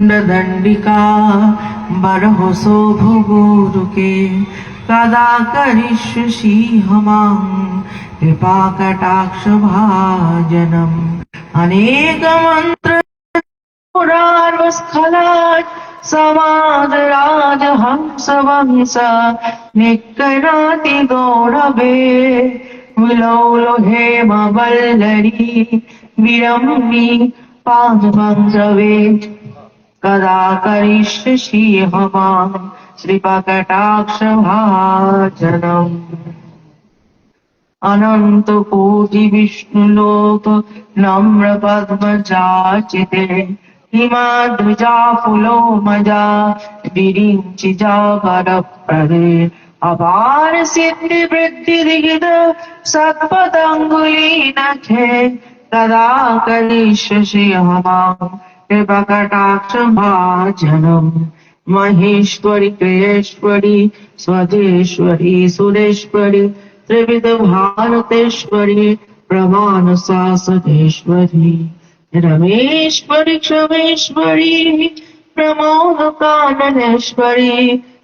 दंडिका बरहो शोभगुरुके कदा करिष्यसि हमां कृपाकटाक्षभाजनम् अनेकमन्त्र पुराणस्खलात् समादराजहंसवंश निकराति गौरवे विलौलो हेमवल्लरी विरम्मि पादपङ्कवे कदा करिष्यसि हमां श्रीपकटाक्षभाजनम् अनंत कोटि विष्णुलोक नम्र पद्मजाचिते हिमाद्रिजा फुलो मजा विरिञ्चिजा वरप्रदे अपार सिद्धि वृद्धि दिगिद सत्पदंगुली नखे कदा करिष्यसि हमां कृपकटाक्षभाजनम् महेश्वरि क्रियेश्वरि स्वदेश्वरि सुरेश्वरि त्रिविध भारतेश्वरी प्रमाण शासनेश्वरी रमेश्वरी क्षमेश्वरी प्रमोद काननेश्वरी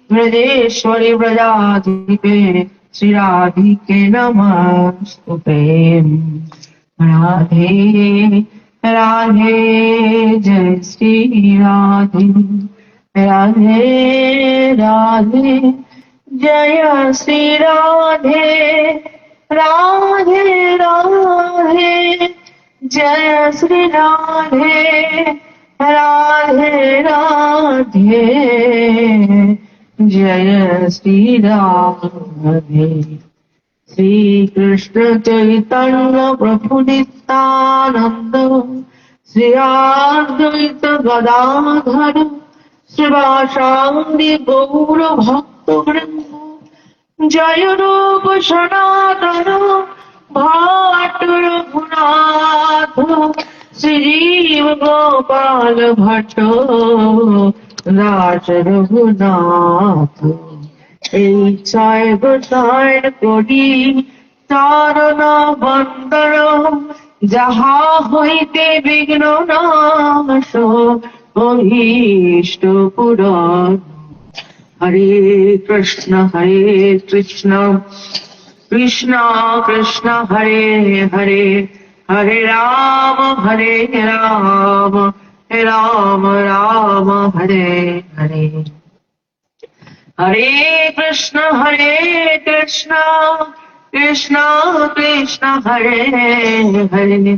वृदेश्वरी व्रजाधिपे श्री राधिके नमस्तुते राधे राधे जय श्री राधे राधे राधे जय श्री राधे राधे राधे जय श्री राधे राधे राधे जय श्री राधे श्री कृष्ण चैतन्य प्रभु नित्यानंद श्री अद्वैत गदाधर श्रीवासादि गौर भक्त वृंद जय रूप सनातन भाट रघुनाथ श्रीजीव गोपाल भट्ट राज रघुनाथ এই ছয় গোসাইর করি চরণ বন্দর যাহা হইতে বিঘ্ন নাশ অভীষ্ট পুরাণ हरे कृष्ण कृष्ण कृष्ण हरे हरे हरे राम राम राम हरे हरे हरे कृष्ण कृष्ण कृष्ण कृष्ण हरे हरे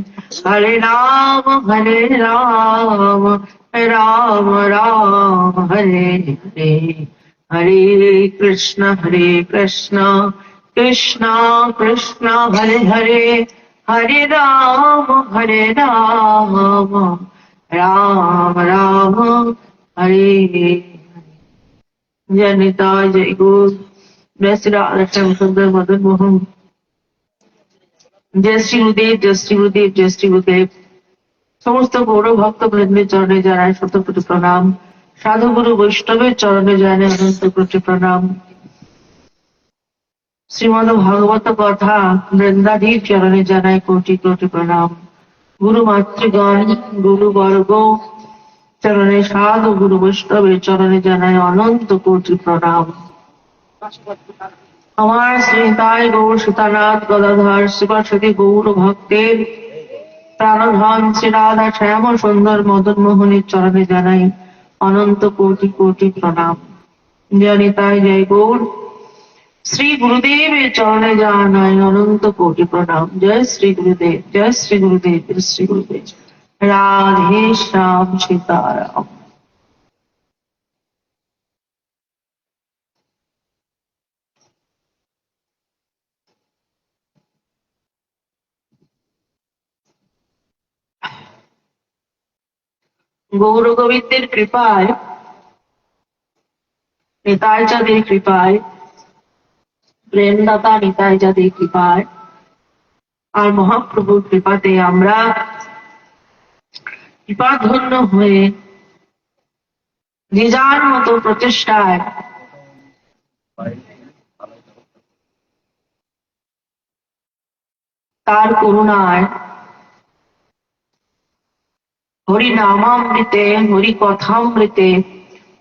हरे राम राम राम हरे हरे हरे कृष्ण कृष्ण कृष्ण कृष्ण हरे हरे हरे राम राम राम हरे जय निताय जय गुरु जय श्री राधा श्याम सुंदर मदन मोहन जय श्री गुरुदेव जय श्री गुरुदेव जय श्री गुरुदेव সমস্ত গৌর ভক্ত বৃন্দের চরণে জানাই শতকোটি প্রণাম সাধু গুরু বৈষ্ণবের চরণে জানাই অনন্ত কোটি প্রণাম শ্রীমদ ভাগবত কথা বৃন্দাধীর চরণে জানাই কোটি কোটি প্রণাম গুরু মাতৃগণ গুরু বর্গ চরণে সাধু গুরু বৈষ্ণবের চরণে জানাই অনন্ত কোটি প্রণাম আমার শ্রীতাই গৌর সীতানাথ গদাধর শিবাসতী গৌর ভক্তের প্রাণধন শ্রী রাধা শ্যাম সুন্দর মদন মোহনের চরণে জানাই অনন্ত কোটি কোটি প্রণাম জয় নিতাই জয় গৌর শ্রী গুরুদেবের চরণে জানাই অনন্ত কোটি প্রণাম জয় শ্রী গুরুদেব জয় শ্রী গুরুদেব জয় শ্রী গুরুদেব রাধে শ্যাম সীতারাম গৌর গোবিন্দের কৃপায় নিতাই চাঁদের কৃপায় প্রেমদাতা নিতাই চাঁদের কৃপায় আর মহাপ্রভুর কৃপাতে আমরা কৃপাধন্য হয়ে যে যার মতো প্রচেষ্টায় তার করুণায় হরি নামামৃতে হরি কথামৃতে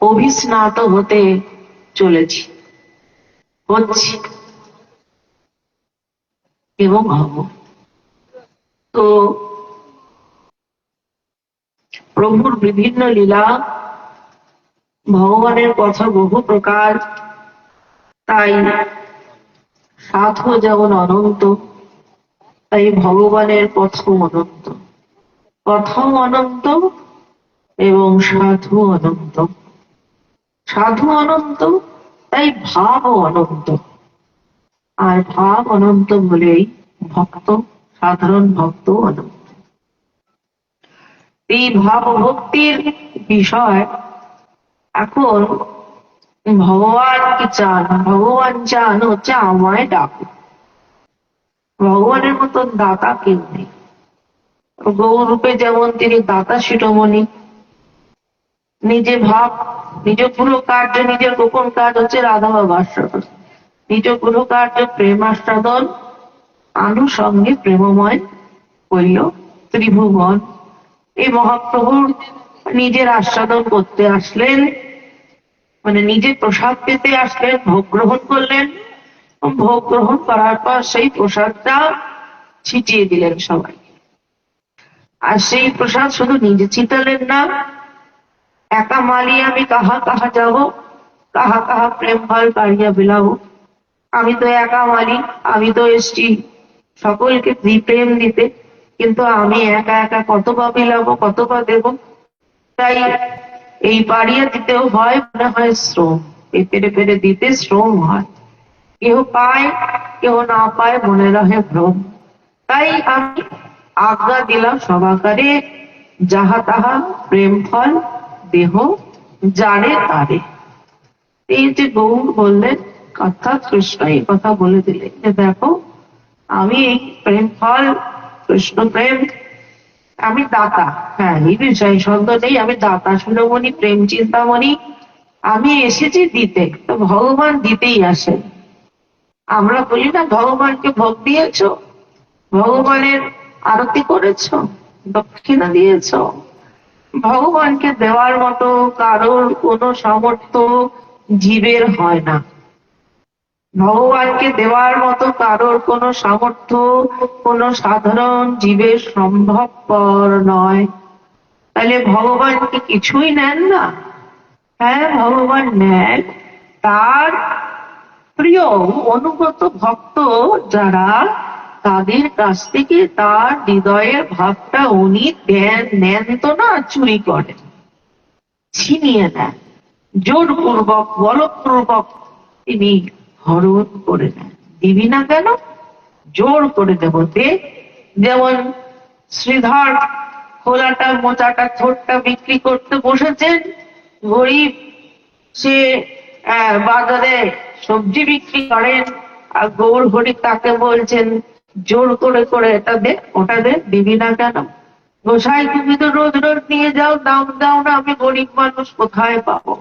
অভিস্নাত হতে চলেছি, হচ্ছি এবং হব। তো প্রভুর বিভিন্ন লীলা, ভগবানের কথা বহু প্রকার, তাই সাধু যেমন অনন্ত, তাই ভগবানের কথাও অনন্ত, কথাও অনন্ত এবং সাধু অনন্ত। সাধু অনন্ত, তাই ভাবও অনন্ত, আর ভাব অনন্ত বলেই ভক্ত, সাধারণ ভক্ত অনন্ত। এই ভাব ভক্তির বিষয় এখন ভগবান কি চান? ভগবান চান হচ্ছে আমায় ডাকো। ভগবানের মতন দাতা কেউ নেই। গৌরূপে যেমন তিনি দাতা শিরোমণি, নিজে ভাব, নিজ পুরো কার্য, নিজের গোপন কাজ হচ্ছে রাধা বাবা আস্বাদন, নিজ পুরো কার্য প্রেম আস্বাদন, আনুষঙ্গে প্রেমময় হইল ত্রিভুবন। এই মহাপ্রভুর নিজের আস্বাদন করতে আসলেন, মানে নিজে প্রসাদ পেতে আসলেন, ভোগ গ্রহণ করলেন, ভোগ গ্রহণ করার পর সেই প্রসাদটা ছিটিয়ে দিলেন সবাই। আর সেই প্রসাদ শুধু নিজে ছিটালেন না, একা মালি আমি কাহা কাহা যাব, কাহা কাহা প্রেম ফল কাড়িয়া বিলাবো। আমি তো একা মালি, আমি তো এসছি সকলকে প্রেম দিতে, কিন্তু আমি একা একা কত বা বিলাবো, কত বা দেব। তাই এই বাড়িয়ে দিতেও হয়, মনে হয় শ্রম, এই পেরে পেরে দিতে শ্রম হয়। কেউ পায়, কেউ না পায়, মনে রহে ভ্রম। তাই আমি আজ্ঞা দিলাম সবাকারে, যাহা তাহা প্রেম ফল দেহ জানে তারে। এই যে গৌর বললেন, অর্থাৎ কৃষ্ণ এই কথা বলে দিলেন যে দেখো, আমি এই প্রেম ফল, কৃষ্ণ প্রেম, আমি দাতা। হ্যাঁ, এই বিষয় সন্দেহ নেই, আমি দাতা শিরোমণি, প্রেম চিন্তামণি, আমি এসেছি দিতে। তো ভগবান দিতেই আসেন। আমরা বলি না ভগবানকে ভোগ দিয়েছ, ভগবানের আরতি করেছ, দক্ষিণা দিয়েছ। ভগবানকে দেওয়ার মতো কারোর কোনো সামর্থ্য জীবের হয় না। ভগবানকে দেওয়ার মতো কারোর কোনো সামর্থ্য কোনো সাধারণ জীবের সম্ভবপর নয়। তাহলে ভগবান কি কিছুই নেন না? হ্যাঁ, ভগবান নেন তার প্রিয় অনুগত ভক্ত যারা, তাদের কাছ থেকে তার হৃদয়ের ভাবটা উনি নেন তো না, চুরি করেন, ছিনিয়ে নেন, জোরপূর্বক বলপূর্বক তিনি হরণ করে নেন। দিবি না কেন? জোর করে দেব দে। যেমন শ্রীধর খোলাটা মোচাটা ছোটটা বিক্রি করতে বসেছেন, গরিব, সে বাজারে সবজি বিক্রি করেন, আর গৌর হরি তাকে বলছেন জোর করে করে এটা দে ওটা দে, দিবি না কেন? গোসাই তুমি তো রোজ রোজ নিয়ে যাও, দাম দাও না, আমি গরিব মানুষ কোথায় পাবো?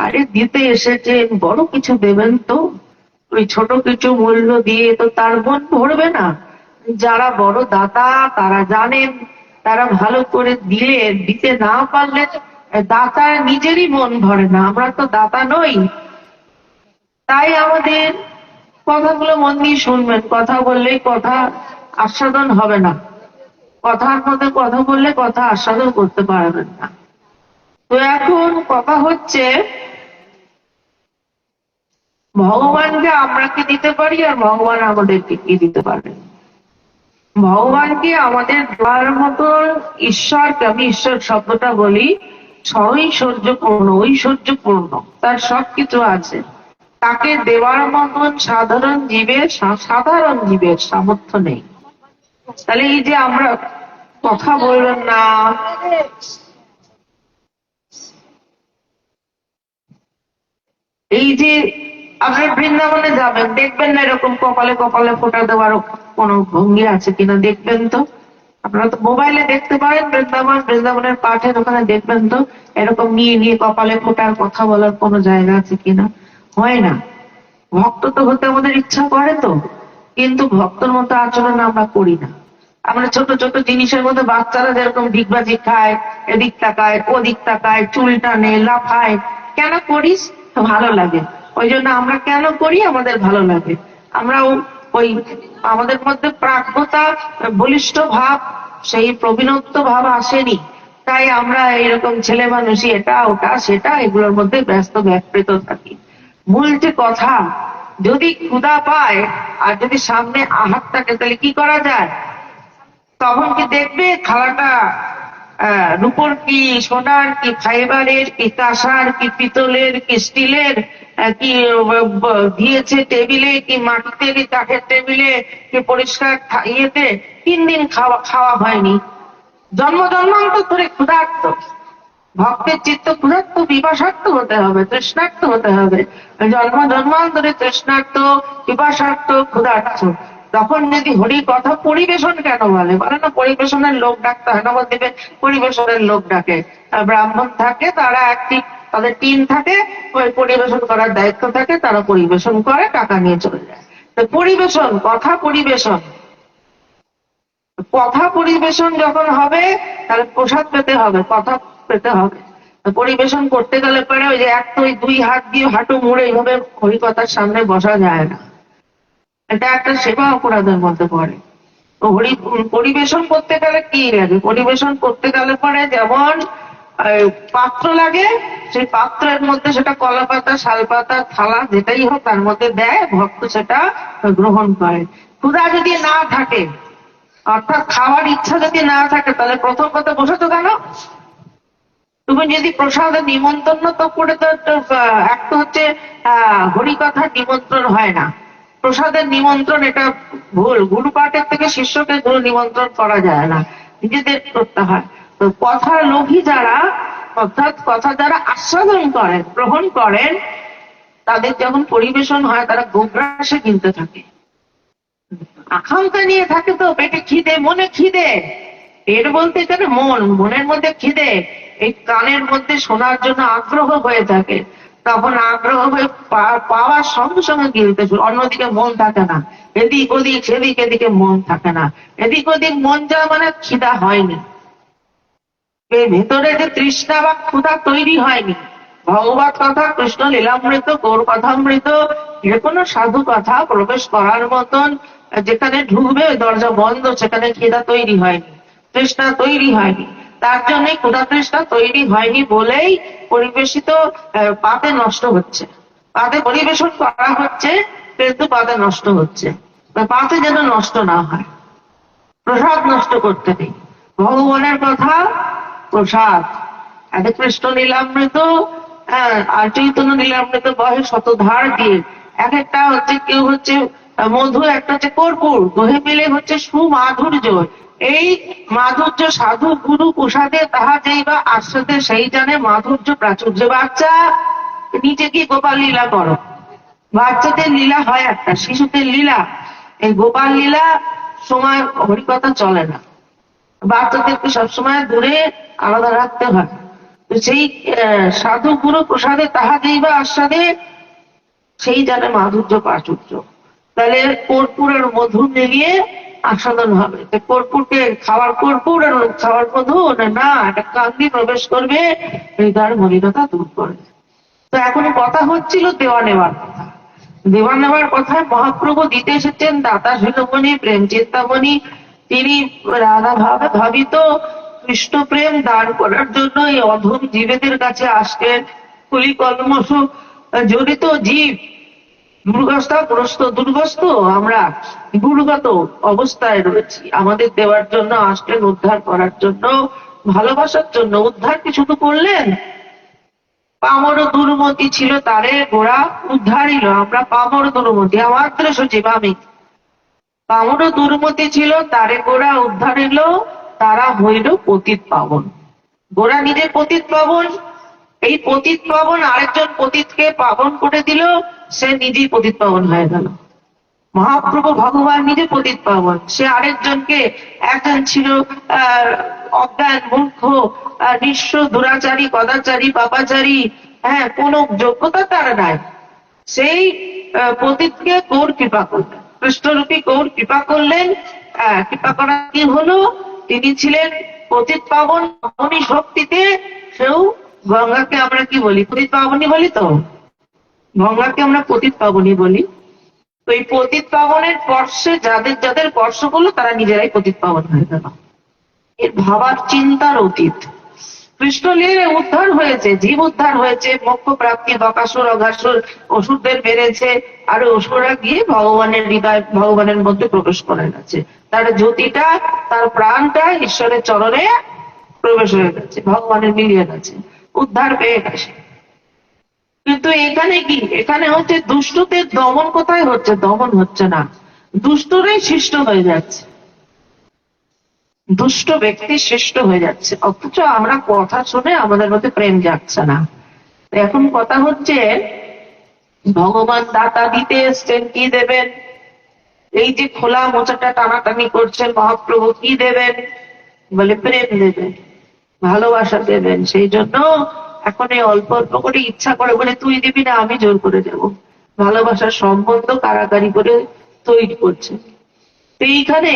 আরে দিতে এসেছেন, বড় কিছু দেবেন তো, ওই ছোট কিছু মূল্য দিয়ে তো তার মন ভরবে না। যারা বড় দাতা তারা জানেন, তারা ভালো করে দিলে, দিতে না পারলে দাতার নিজেরই মন ভরে না। আমরা তো দাতা নই। তাই আমাদের কথাগুলো মন দিয়ে শুনবেন। কথা বললেই কথা আস্বাদন হবে না, কথার মধ্যে কথা বললে কথা আস্বাদন করতে পারবেন না। তো এখন কথা হচ্ছে, ভগবানকে আমরা কি দিতে পারি আর ভগবান আমাদেরকে কি দিতে পারবেন? ভগবানকে আমাদের দেওয়ার মতো, ঈশ্বরকে, আমি ঈশ্বর শব্দটা বলি, সৈশ্বর্যপূর্ণ, ঐশ্বর্যপূর্ণ, তার সবকিছু আছে, তাকে দেওয়ার মতন সাধারণ জীবের সামর্থ্য নেই। তাহলে এই যে আমরা কথা বলবেন না, এই যে আপনি বৃন্দাবনে যাবেন, দেখবেন না এরকম কপালে কপালে ফোঁটা দেওয়ার কোনো ভঙ্গি আছে কিনা, দেখবেন তো। আপনারা তো মোবাইলে দেখতে পারেন বৃন্দাবনের পাঠের ওখানে দেখবেন তো এরকম নিয়ে নিয়ে কপালে ফোঁটার কথা বলার কোনো জায়গা আছে কিনা। হয় না। ভক্ত তো হতে আমাদের ইচ্ছা করে তো, কিন্তু ভক্তর মতো আচরণ আমরা করি না। আমরা ছোট ছোট জিনিসের মধ্যে বাচ্চারা যেরকম ডিগবাজি খায়, এদিক তাকায় ওদিক তাকায়, চুল টানে, লাফায়, কেন করিস? ভালো লাগে। ওই জন্য আমরা কেন করি? আমাদের ভালো লাগে। আমরাও ওই আমাদের মধ্যে প্রাজ্ঞতা, বলিষ্ঠ ভাব, সেই প্রবীণত্ব ভাব আসেনি, তাই আমরা এইরকম ছেলে মানুষই এটা ওটা সেটা এগুলোর মধ্যে ব্যস্ত ব্যাপৃত থাকি। মূল যে কথা, যদি ক্ষুধা পায় আর যদি সামনে আহার থাকে তাহলে কি করা যায়? তখন কি দেখবে থালাটা রূপোর কি সোনার কি ফাইবারের কি কাঁসার কি পিতলের কি স্টিলের কি দিয়েছে টেবিলে, কি মাটিতে কি কাঠের টেবিলে কি পরিষ্কার ইয়েতে, 3 দিন খাওয়া হয়নি। জন্ম জন্মান্তর ধরে ক্ষুধার্ত ভক্তের চিত্ত ক্ষুধার্ত পিপাসার্থ হতে হবে, তৃষ্ণার্ত হতে হবে। জন্ম জন্মান্তরে তৃষ্ণার্ত পিপাসার্থ ক্ষুধার্ত। তখন যদি হরি কথা পরিবেশন কেন বলে? বলে না পরিবেশনের লোক ডাকতে হয়, নবদ্বীপে পরিবেশনের লোক ডাকে। ব্রাহ্মণ থাকে, তারা একটি তাদের টিম থাকে, ওই পরিবেশন করার দায়িত্ব থাকে, তারা পরিবেশন করে, টাকা নিয়ে চলে যায়। তো পরিবেশন, কথা পরিবেশন, কথা পরিবেশন যখন হবে তাহলে প্রসাদ পেতে হবে, কথা পেতে হবে। পরিবেশন করতে গেলে পরে ওই যে এক তো ওই 2 হাত দিয়ে হাঁটু মুড়ে এইভাবে হরিকথার সামনে বসা যায় না, এটা একটা সেবা অপরাধের মধ্যে পড়ে। তো পরিবেশন করতে গেলে কি লাগে? পরিবেশন করতে গেলে পরে যেমন পাত্র লাগে, সেই পাত্রের মধ্যে সেটা কলা পাতা, শাল পাতা, থালা যেটাই হোক তার মধ্যে দেয়, ভক্ত সেটা গ্রহণ করে। ক্ষুধা যদি না থাকে, অর্থাৎ খাওয়ার ইচ্ছা যদি না থাকে, তাহলে প্রথম কথা বসেছো কেন? তুমি যদি প্রসাদের নিমন্ত্রণ তো করে, তো একটা হচ্ছে হরিকথার নিমন্ত্রণ হয় না, প্রসাদের নিমন্ত্রণ, এটা ভুল। গুরু পাঠের থেকে শিষ্যকে গুরু নিমন্ত্রণ করা যায় না, নিজেদের করতে হয়। তো কথার লোভী যারা, অর্থাৎ কথা যারা আস্বাদন করেন, গ্রহণ করেন, তাদের যখন পরিবেশন হয় তারা গোগ্রাসে কিনতে থাকে, আকাঙ্ক্ষা নিয়ে থাকে। তো পেটে খিদে, মনে খিদে, পেট বলতে এখানে মন, মনের মধ্যে খিদে, এই কানের মধ্যে শোনার জন্য আগ্রহ হয়ে থাকে, তখন আগ্রহ হয়ে পাওয়ার সঙ্গে সঙ্গে গিলতে শুরু, অন্যদিকে মন থাকে না, এদিক ওদিক সেদিক এদিকে মন থাকে না। এদিক ওদিক মন যাওয়া মানে খিদা হয়নি, ভেতরে যে তৃষ্ণা বা ক্ষুধা তৈরি হয়নি। ভগবত কথা, কৃষ্ণ লীলামৃত, গৌর কথামৃত, যে কোনো সাধু কথা প্রবেশ করার মতন যেখানে ঢুকবে দরজা বন্ধ, সেখানে খিদা তৈরি হয়নি, তৃষ্ণা তৈরি হয়নি। তার জন্য ক্ষুধা তৃষ্ণা তৈরি হয়নি বলেই পরিবেশিত পাতে নষ্ট হচ্ছে, পাতে পরিবেশন করা হচ্ছে, কিন্তু পাতে নষ্ট হচ্ছে। পাতে যেন নষ্ট না হয়, প্রসাদ নষ্ট করতে নেই। ভগবানের কথা প্রসাদ, এত কৃষ্ণ নীলামৃত, আর চৈতন্য নীলামৃত বহে শতধার দিয়ে, এক একটা হচ্ছে, কেউ হচ্ছে মধু, একটা হচ্ছে কর্পূর, দহে মিলে হচ্ছে সুমাধুর্য। এই মাধুর্য সাধু গুরু প্রসাদে তাহা যেই বা আশ্বাদে সেই জানে মাধুর্য প্রাচুর্য। বাচ্চা নিচে কি গোপাল লীলা করো, বাচ্চাদের লীলা হয় একটা, শিশুদের লীলা, এই গোপাল লীলা সময় হরিকথা চলে না, বাচ্চাদেরকে সবসময় দূরে আলাদা রাখতে হয়। তো সেই সাধু গুরু প্রসাদে তাহা যেই বা আস্বাদে সেই জানে মাধুর্য প্রাচুর্য। তাহলে কর্পূরের মধু মিলিয়ে আস্বাদন হবে। কর্পূরকে খাওয়ার কর্পূর আর খাওয়ার মধু না, একটা কান্দি প্রবেশ করবে, হৃদয়ের মলিনতা দূর করবে। তো এখন কথা হচ্ছিল দেওয়া নেওয়ার কথা। দেওয়া নেওয়ার কথায় মহাপ্রভু দিতে এসেছেন দাতা শিরোমণি, প্রেম চিন্তামণি। তিনি রাধা ভাবে ভাবিত কৃষ্ণ প্রেম দান করার জন্য এই অধম জীবেদের কাছে আসলেন। কুলি কলমশ জড়িত জীব, দুর্গস্ত আমরা গুরুগত অবস্থায় রয়েছি, আমাদের দেওয়ার জন্য আসলেন, উদ্ধার করার জন্য, ভালোবাসার জন্য। উদ্ধার কি শুধু করলেন? পামর দুর্মতি ছিল তারে গোড়া উদ্ধারিল। আমরা পামর দুর্মতি, আমাদের সচিব আমি, পামর দুর্মতি ছিল তারে গোড়া উদ্ধারিল, তারা হইল পতিত পাবন। গোড়া নিজে পতিত পাবন, এই পতিত পাবন আরেকজন পতিতকে পাবন করে দিল, সে নিজেই পতিত পাবন হয়ে গেল। মহাপ্রভু ভগবান নিজে পতিত পাবন, সে আরেকজনকে, একজন ছিল অজ্ঞান মূর্খ নিঃস্ব দুরাচারী কদাচারী পাপাচারী, কোন যোগ্যতা তার নাই, সেই পতিতকে গৌর কৃপা করলেন, কৃষ্ণরূপী গৌর কৃপা করলেন, কৃপা করা কি হলো, তিনি ছিলেন পতিত পাবন পাবনী শক্তিতে। সেও গঙ্গাকে আমরা কি বলি, পতিত পাবনী বলি তো, গঙ্গাকে আমরা পতিত পাবনী বলি। তো এই পতিত পাবনের স্পর্শে যাদের যাদের স্পর্শ করলো তারা নিজেরাই পতিত পাবন হয়ে গেল। এর ভাবার চিন্তার অতীত। কৃষ্ণ লীলে উদ্ধার হয়েছে, জীব উদ্ধার হয়েছে, মোক্ষ প্রাপ্তি, বকাসুর অঘাসুর অসুরদের মেরেছে, আর অসুররা গিয়ে ভগবানের হৃদয় ভগবানের মধ্যে প্রবেশ করে গেছে। তার জ্যোতিটা, তার প্রাণটা ঈশ্বরের চরণে প্রবেশ হয়ে গেছে, ভগবানের মিলিয়ে গেছে, উদ্ধার পেয়ে গেছে। কিন্তু এখানে কি, এখানে হচ্ছে দুষ্টদের দমন। কোথায় হচ্ছে? দমন হচ্ছে না, দুষ্টরাই শিষ্ট হয়ে যাচ্ছে, দুষ্ট ব্যক্তি শ্রেষ্ঠ হয়ে যাচ্ছে, অথচ আমরা কথা শুনে আমাদের মধ্যে প্রেম যাচ্ছে না। এখন কথা হচ্ছে, ভগবান দাতা দিতে এসছেন, কি দেবেন? এই যে খোলা মোচাটা টানাটানি করছেন মহাপ্রভু, কি দেবেন? বলে প্রেম দেবেন, ভালোবাসা দেবেন। সেই জন্য এখন এই অল্প অল্প করে ইচ্ছা করে বলে, তুই দিবি না আমি জোর করে দেব, ভালোবাসার সম্বন্ধ কারাকারি করে তৈরি করছে। তো এইখানে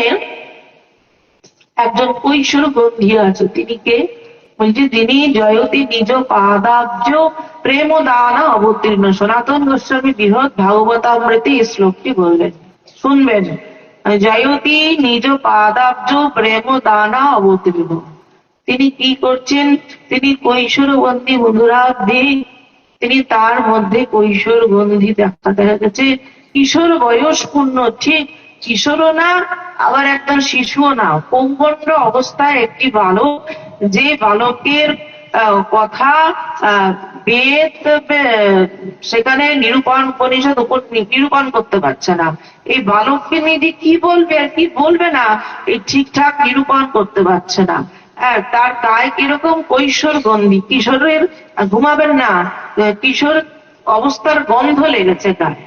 একজন কৈশোর গন্ধী আছে, তিনি কে? বলছে তিনি জয়তী নিজ পাদাব্জ প্রেম দানা অবতীর্ণ। সনাতন গোস্বামী বৃহৎ ভাগবতামৃতে এই শ্লোকটি বললেন, শুনবেন। জয়তী নিজ পাদাব্জ প্রেম দানা অবতীর্ণ। তিনি কি করছেন? তিনি কৈশোর গন্ধী মধুরাব্ধি, তিনি তার মধ্যে কৈশোর গন্ধি দেখা গেছে। কিশোর বয়স পূর্ণ, ঠিক কিশোরও না আবার একজন শিশুও না, পৌগণ্ড অবস্থায় একটি বালক, যে বালকের কথা বেদ সেখানে নিরূপণ উপনিষদ নিরূপণ করতে পারছে না। এই বালককে নিয়ে কি বলবে আর কি বলবে না, এই ঠিকঠাক নিরূপণ করতে পারছে না। তার গায়ে কিরকম? কৈশোর গন্ধি। কিশোরের ঘুমাবেন না, কিশোর অবস্থার গন্ধ লেগেছে গায়ে,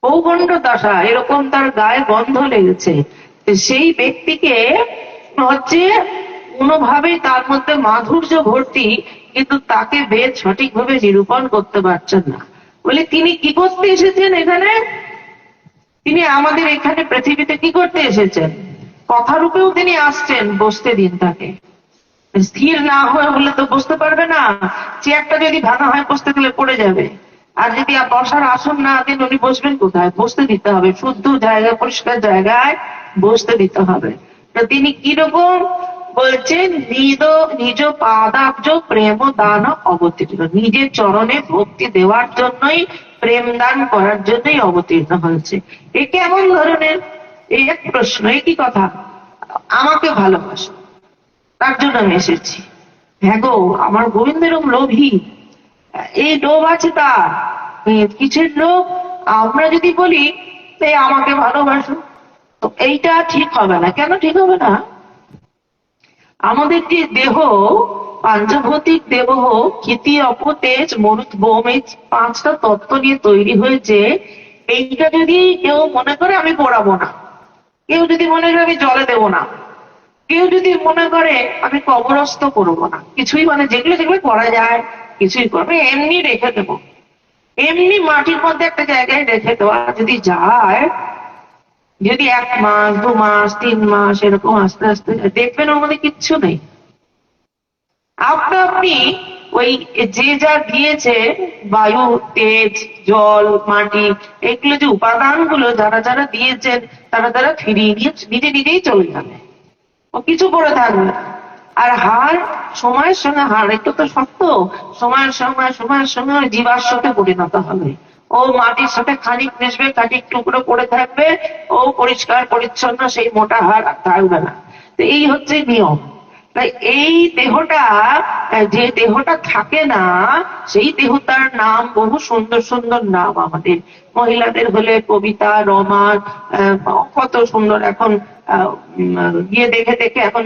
পৌগণ্ড দশা, এরকম তার গায়ে গন্ধ লেগেছে। সেই ব্যক্তিকে হচ্ছে কোনোভাবেই তার মধ্যে মাধুর্য ভর্তি, কিন্তু তাকে বেদ সঠিকভাবে নিরূপণ করতে পারছেন না। বলে তিনি কি করতে এসেছেন এখানে? তিনি আমাদের এখানে পৃথিবীতে কি করতে এসেছেন? কথারূপেও তিনি আসছেন, বসতে দিন তাকে। স্থির না হয়ে বলে তো বসতে পারবে না, চেয়ারটা যদি ভাঙা হয় বসতে গেলে পড়ে যাবে। আর যদি বসার আসন না দেন, উনি বসবেন কোথায়? বসতে দিতে হবে, শুদ্ধ জায়গায়, পরিষ্কার জায়গায় বসতে দিতে হবে। তো তিনি কিরকম বলছেন? নিজ পাদাব্জ প্রেম দান অবতীর্ণ, নিজের চরণে ভক্তি দেওয়ার জন্যই, প্রেম দান করার জন্যই অবতীর্ণ হয়েছে। এ কেমন ধরনের? এই এক প্রশ্ন, একই কথা, আমাকে ভালোবাসো তার জন্য আমি এসেছি। হ্যাঁ গো, আমার গোবিন্দ এরকম লোভী, এই লোভ আছে তার। কিসের লোভ? আমরা যদি বলি আমাকে ভালোবাসো, তো এইটা ঠিক হবে না। কেন ঠিক হবে না? আমাদের যে দেহ, পাঞ্চভৌতিক দেহ, ক্ষিতি অপ তেজ মরুত বোম, এই পাঁচটা তত্ত্ব নিয়ে তৈরি হয়েছে। এইটা যদি কেউ মনে করে আমি পোড়াবো না, কেউ যদি মনে করে আমি জলে দেবো না, কেউ যদি মনে করে আমি কবরস্থ করবো না, কিছুই মানে যেগুলো যেগুলো করা যায় কিছুই করবে, এমনি রেখে দেবো, এমনি মাটির মধ্যে একটা জায়গায় রেখে দেওয়া যদি যায়, যদি 1 মাস 2 মাস 3 মাস এরকম আস্তে আস্তে দেখবেন ওর মধ্যে কিচ্ছু নেই। আপনি ওই যে যা দিয়েছে, বায়ু, তেজ, জল, মাটি, এগুলো যে উপাদানগুলো যারা যারা দিয়েছেন, তারা ফিরিয়ে নিয়ে নিজে নিজেই চলে যাবে, ও কিছু পড়ে থাকবে না। আর হাড় সময়ের সঙ্গে, হাড় একটু তো শক্ত, সময়ের সঙ্গে জীবাশ্মতে পরিণত হবে। ও মাটির সাথে খানিক মিশবে, খানিক টুকরো পড়ে থাকবে, ও পরিষ্কার পরিচ্ছন্ন সেই মোটা হাড় থাকবে না। তো এই হচ্ছে নিয়ম। তাই এই দেহটা, যে দেহটা থাকে না, সেই দেহটার নাম বহু সুন্দর সুন্দর নাম। আমাদের মহিলাদের হলে কবিতা, রমা, কত সুন্দর। এখন গিয়ে দেখে দেখে এখন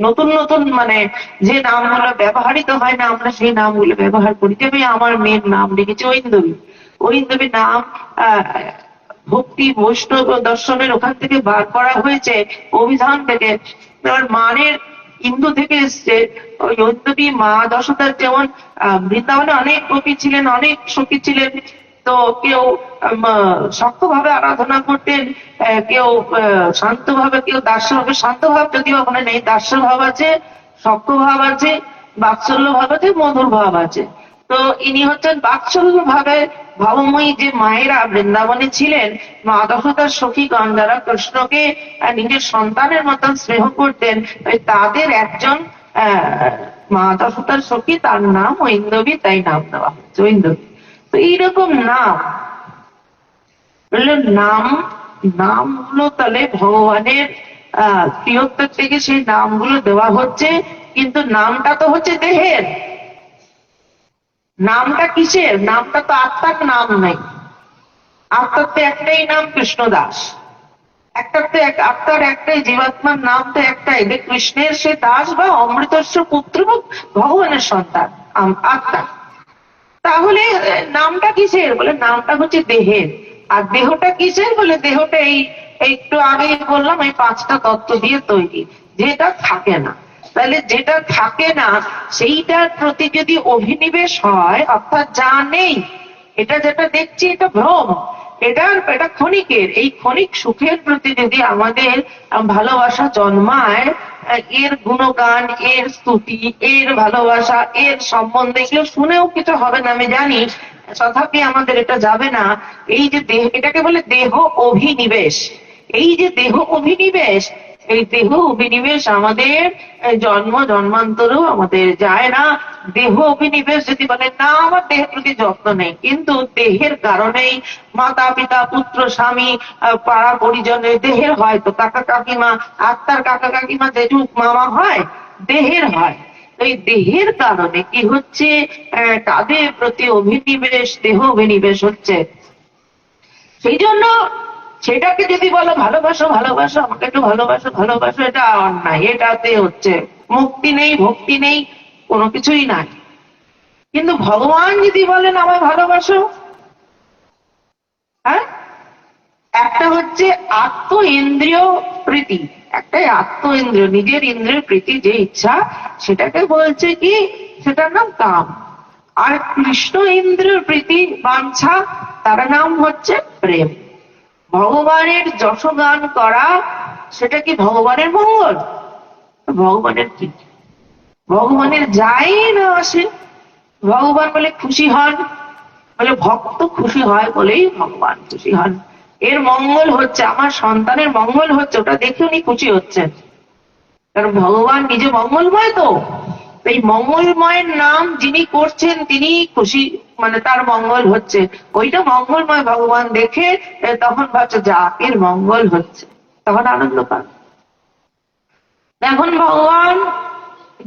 নতুন নতুন মানে যে নামগুলো ব্যবহৃত হয় না, আমরা সেই নামগুলো ব্যবহার করি। যেমন আমার মেয়ের নাম রেখেছি ঐন্দবী। ঐন্দবী নাম ভক্তি বৈষ্ণব দর্শনের ওখান থেকে বার করা হয়েছে, অভিধান থেকে। মানের হিন্দু থেকে এসছে। ওই ঐন্দবী মা যশোদার, যেমন বৃন্দাবনে অনেক গোপী ছিলেন, অনেক সখী ছিলেন, তো কেউ শক্তভাবে আরাধনা করতেন, কেউ শান্তভাবে, কেউ দাস্যভাবে। শান্তভাব যদিও ওখানে নেই, দাস্যভাব আছে, শক্তভাব আছে, বাৎসল্য ভাব আছে, মধুর ভাব আছে। তো ইনি হচ্ছেন বাৎসল্য ভাবে ভাবময়ী যে মায়েরা বৃন্দাবনে ছিলেন, মা যশোদার সখীগণ যারা কৃষ্ণকে নিজের সন্তানের মতন স্নেহ করতেন, তাদের একজন মা যশোদার সখী, তার নাম ঐন্দবী, তাই নাম দেওয়া হচ্ছে ঐন্দবী। তো এইরকম নাম নাম নামগুলো তাহলে ভগবানের প্রিয়ত্বের থেকে সেই নামগুলো দেওয়া হচ্ছে, কিন্তু নামটা তো হচ্ছে দেহের। নামটা কিসের? নামটা তো আত্মার নাম নাই। আত্মার তো একটাই নাম কৃষ্ণদাস, আত্মার একটাই, জীবাত্মার নাম তো একটাই, যে কৃষ্ণের সে দাস বা অমৃতস্ব পুত্র ভগবানের সন্তান আত্মা। তাহলে নামটা কিসের? বলে নামটা হচ্ছে দেহের। আর দেহটা কিসের? বলে দেহটা এই একটু আগে বললাম এই 5টা তত্ত্ব দিয়ে তৈরি, যেটা থাকে না। তাহলে যেটা থাকে না সেইটার প্রতি যদি অভিনিবেশ হয়, অর্থাৎ যা নেই, এটা যেটা দেখছি এটা ভ্রম, এটা ক্ষণিকের, এই ক্ষণিক সুখের প্রতি যদি আমাদের ভালোবাসা জন্মায়, এর গুণগান, এর স্তুতি, এর ভালোবাসা, এর সম্বন্ধে এগুলো শুনেও কিছু হবে না আমি জানি, তথাপি আমাদের এটা যাবে না। এই যে দেহ, এটাকে বলে দেহ অভিনিবেশ। এই যে দেহ অভিনিবেশ, এই দেহ অভিনিবেশ আমাদের জন্ম জন্মান্তরেও আমাদের যায় না। দেহ অভিনিবেশ যদি বলে না আমার দেহের প্রতি যত্ন নেই, কিন্তু দেহের কারণেই মাতা পিতা পুত্র স্বামী পাড়া পরিজনের দেহের হয়, তো কাকা কাকিমা, আত্মার কাকা কাকিমা জেঠু মামা হয়, দেহের হয়। এই দেহের কারণে কি হচ্ছে, তাদের প্রতি অভিনিবেশ, দেহ অভিনিবেশ হচ্ছে। সেই জন্য সেটাকে যদি বলো ভালোবাসো ভালোবাসো, আমাকে একটু ভালোবাসো ভালোবাসো, এটা অন্যায়। এটাতে হচ্ছে মুক্তি নেই, ভক্তি নেই, কোনো কিছুই নাই। কিন্তু ভগবান যদি বলেন আমায় ভালোবাসো, হ্যাঁ, একটা হচ্ছে আত্ম ইন্দ্রিয় প্রীতি, একটাই আত্ম ইন্দ্রিয়, নিজের ইন্দ্রিয় প্রীতি, যে ইচ্ছা, সেটাকে বলছে কি, সেটার নাম কাম। আর কৃষ্ণ ইন্দ্রিয় প্রীতি বাঞ্ছা, তার নাম হচ্ছে প্রেম। ভগবানের যশগান করা, সেটা কি ভগবানের মঙ্গল? ভগবানের কি? ভগবানের যাই না আসে, ভগবান বলে খুশি হন, বলে ভক্ত খুশি হয় বলেই ভগবান খুশি হন। এর মঙ্গল হচ্ছে, আমার সন্তানের মঙ্গল হচ্ছে, ওটা দেখে উনি খুশি হচ্ছেন, কারণ ভগবান নিজে মঙ্গলময়। তো এই মঙ্গলময়ের নাম যিনি করছেন তিনি খুশি, মানে তার মঙ্গল হচ্ছে, ওইটা মঙ্গলময় ভগবান দেখে তখন ভাবছে যা এর মঙ্গল হচ্ছে, তখন আনন্দ পান। এখন ভগবান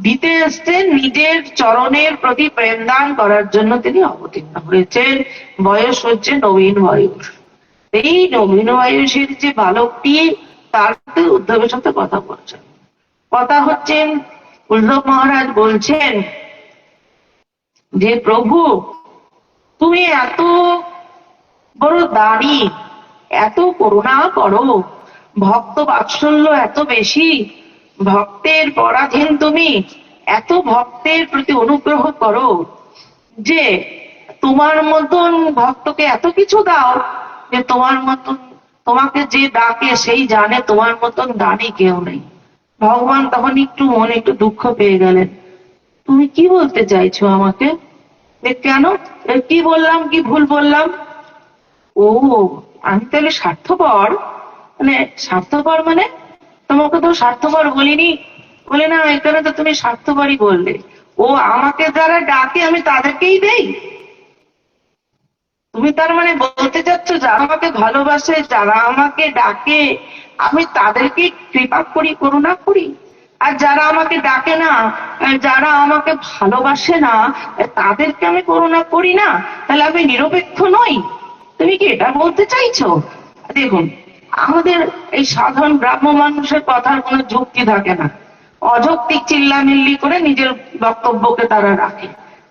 দিতে এসছেন নিজের চরণের প্রতি প্রেম দান করার জন্য তিনি অবতীর্ণ হয়েছেন। বয়স হচ্ছে নবীন বয়স। এই নবীন বয়সের যে বালকটি, তার উদ্ধবের সাথে কথা বলছেন। কথা হচ্ছেন, উদ্ধব মহারাজ বলছেন যে প্রভু তুমি এত বড় দানি, এত করুণা করো, ভক্ত বাৎসল্য এত বেশি, ভক্তের পরাধীন তুমি, এত ভক্তের প্রতি অনুগ্রহ করো যে তোমার মতন ভক্তকে এত কিছু দাও যে তোমার মতন, তোমাকে যে ডাকে সেই জানে তোমার মতন দানি কেউ নেই। ভগবান তখন একটু মনে একটু দুঃখ পেয়ে গেলেন, তুমি কি বলতে চাইছো আমাকে? কেন, কি বললাম, কি ভুল বললাম? ও আমি তাহলে স্বার্থপর? মানে স্বার্থপর মানে তোমাকে তো স্বার্থপর বলিনি। বলে না, এখানে তো তুমি স্বার্থপরই বললে। ও আমাকে যারা ডাকে আমি তাদেরকেই দেই? তুমি তার মানে বলতে চাচ্ছ যারা আমাকে ভালোবাসে, যারা আমাকে ডাকে, আমি তাদেরকে কৃপা করি, করুণা করি, আর যারা আমাকে ডাকে না, যারা আমাকে ভালোবাসে না, তাদেরকে আমি করুণা করি না? তাহলে আমি নিরপেক্ষ নই? তুমি কি এটা বলতে চাইছো? দেখুন, আমাদের এই সাধারণ ব্রাহ্ম মানুষের কথার কোনো যুক্তি থাকে না, অযৌক্তিক চিল্লামিল্লি করে নিজের বক্তব্যকে তারা রাখে।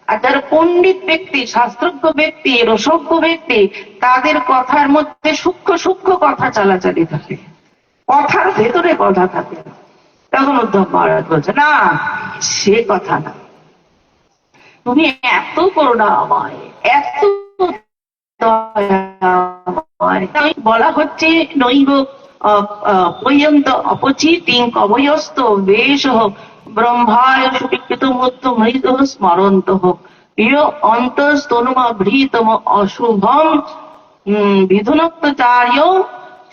আর যারা পণ্ডিত ব্যক্তি, শাস্ত্রজ্ঞ ব্যক্তি, রসজ্ঞ ব্যক্তি, তাদের কথার মধ্যে সূক্ষ্ম সূক্ষ্ম কথা চালাচালি থাকে, কথার ভেতরে কথা থাকে। তখন উদ্ধব মহারাজ বলছে না, সে কথা না, তুমি এত করুণাময়, এত হয়। তাই বলা হচ্ছে নৈব পর্যন্ত অপচিতিং কবয়স্ত বেশ ব্রহ্মায় সুবিকৃত মধ্য মৃত স্মরন্ত ইয় অন্তস্তনুমাভৃতম অশুভম বিধুনক্তচার্য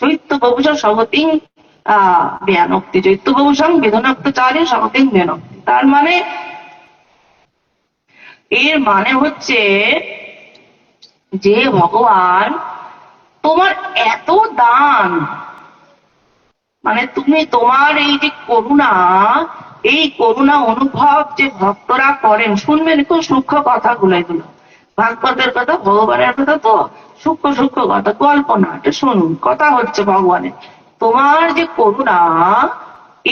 চৈত্যবভূষ সবতিং বেয়ানক্তি চৈত্যবভূষং বিধুনক্তচার্য সবতিং বেয়ানক্তি। তার মানে এর মানে হচ্ছে যে ভগবান তোমার এত দান, মানে তুমি তোমার এই যে করুণা, এই করুণা অনুভব যে ভক্তরা করেন, শুনবেন খুব সূক্ষ্ম কথাগুলো, এগুলো ভাগবতের কথা, ভগবানের কথা, তো সূক্ষ্ম সূক্ষ্ম কথা, কল্পনা, এটা শুনুন। কথা হচ্ছে ভগবানের তোমার যে করুণা,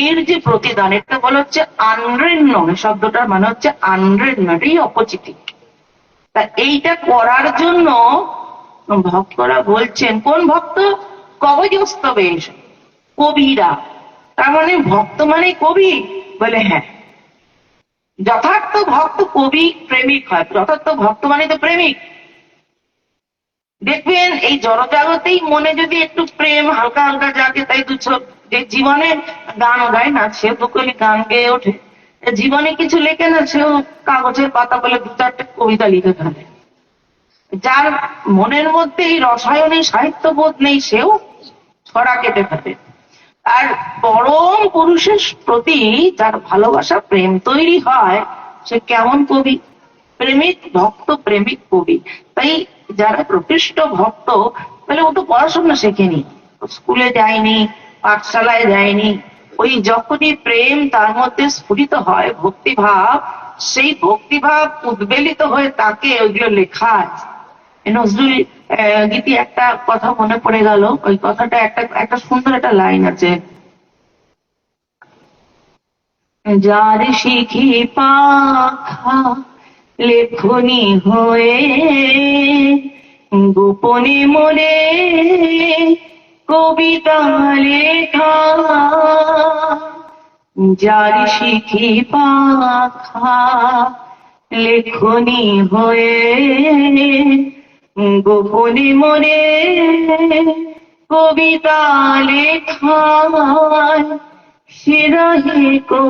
এর যে প্রতিদান, এটা বলা হচ্ছে আনৃণ্য, শব্দটার মানে হচ্ছে আনৃণ্য, এটাই অপচিতি। তা এইটা করার জন্য ভক্তরা বলছেন, কোন ভক্ত? কবযস্ত বেশ, কবিরা। তার মানে ভক্ত মানে কবি? বলে হ্যাঁ, যথার্থ ভক্ত কবি প্রেমিক হয়। যথার্থ ভক্ত মানে তো প্রেমিক। দেখবেন এই জড়জাগতেই মনে যদি একটু প্রেম হালকা হালকা জাগে, তাই তো যে জীবনে গান গায় না, সে তো খালি গান গেয়ে ওঠে, জীবনে কিছু লেখে না, সেও কাগজের পাতা বলে দু চারটে কবিতা লিখে ফেলে। যার মনের মধ্যে এই রসায়নে সাহিত্যবোধ নেই, সেও ছড়া কেটে ফেলে। আর পরম পুরুষের প্রতি যার ভালোবাসা প্রেম তৈরি হয়, সে কেমন কবি? প্রেমিক ভক্ত, প্রেমিক কবি। তাই যারা প্রকৃষ্ট ভক্ত, তাহলে ও তো পড়াশোনা শেখেনি, স্কুলে যায়নি, পাঠশালায় যায়নি, ওই যখনই প্রেম তার মধ্যে স্ফুরিত হয়, ভক্তিভাব, সেই ভক্তিভাব উদ্বেলিত হয়ে তাকে ওইগুলো লেখা আছে। নজরুল গীতি একটা কথা মনে পড়ে গেল, ওই কথাটা একটা সুন্দর একটা লাইন আছে, যার শিখি পাখা লেখনি হয়ে গোপনে মনে কবিতা লেখা, যার শিখি পাখা লেখনি হয়ে গোপনে মনে কবিতা লেখায়, শিরহে কো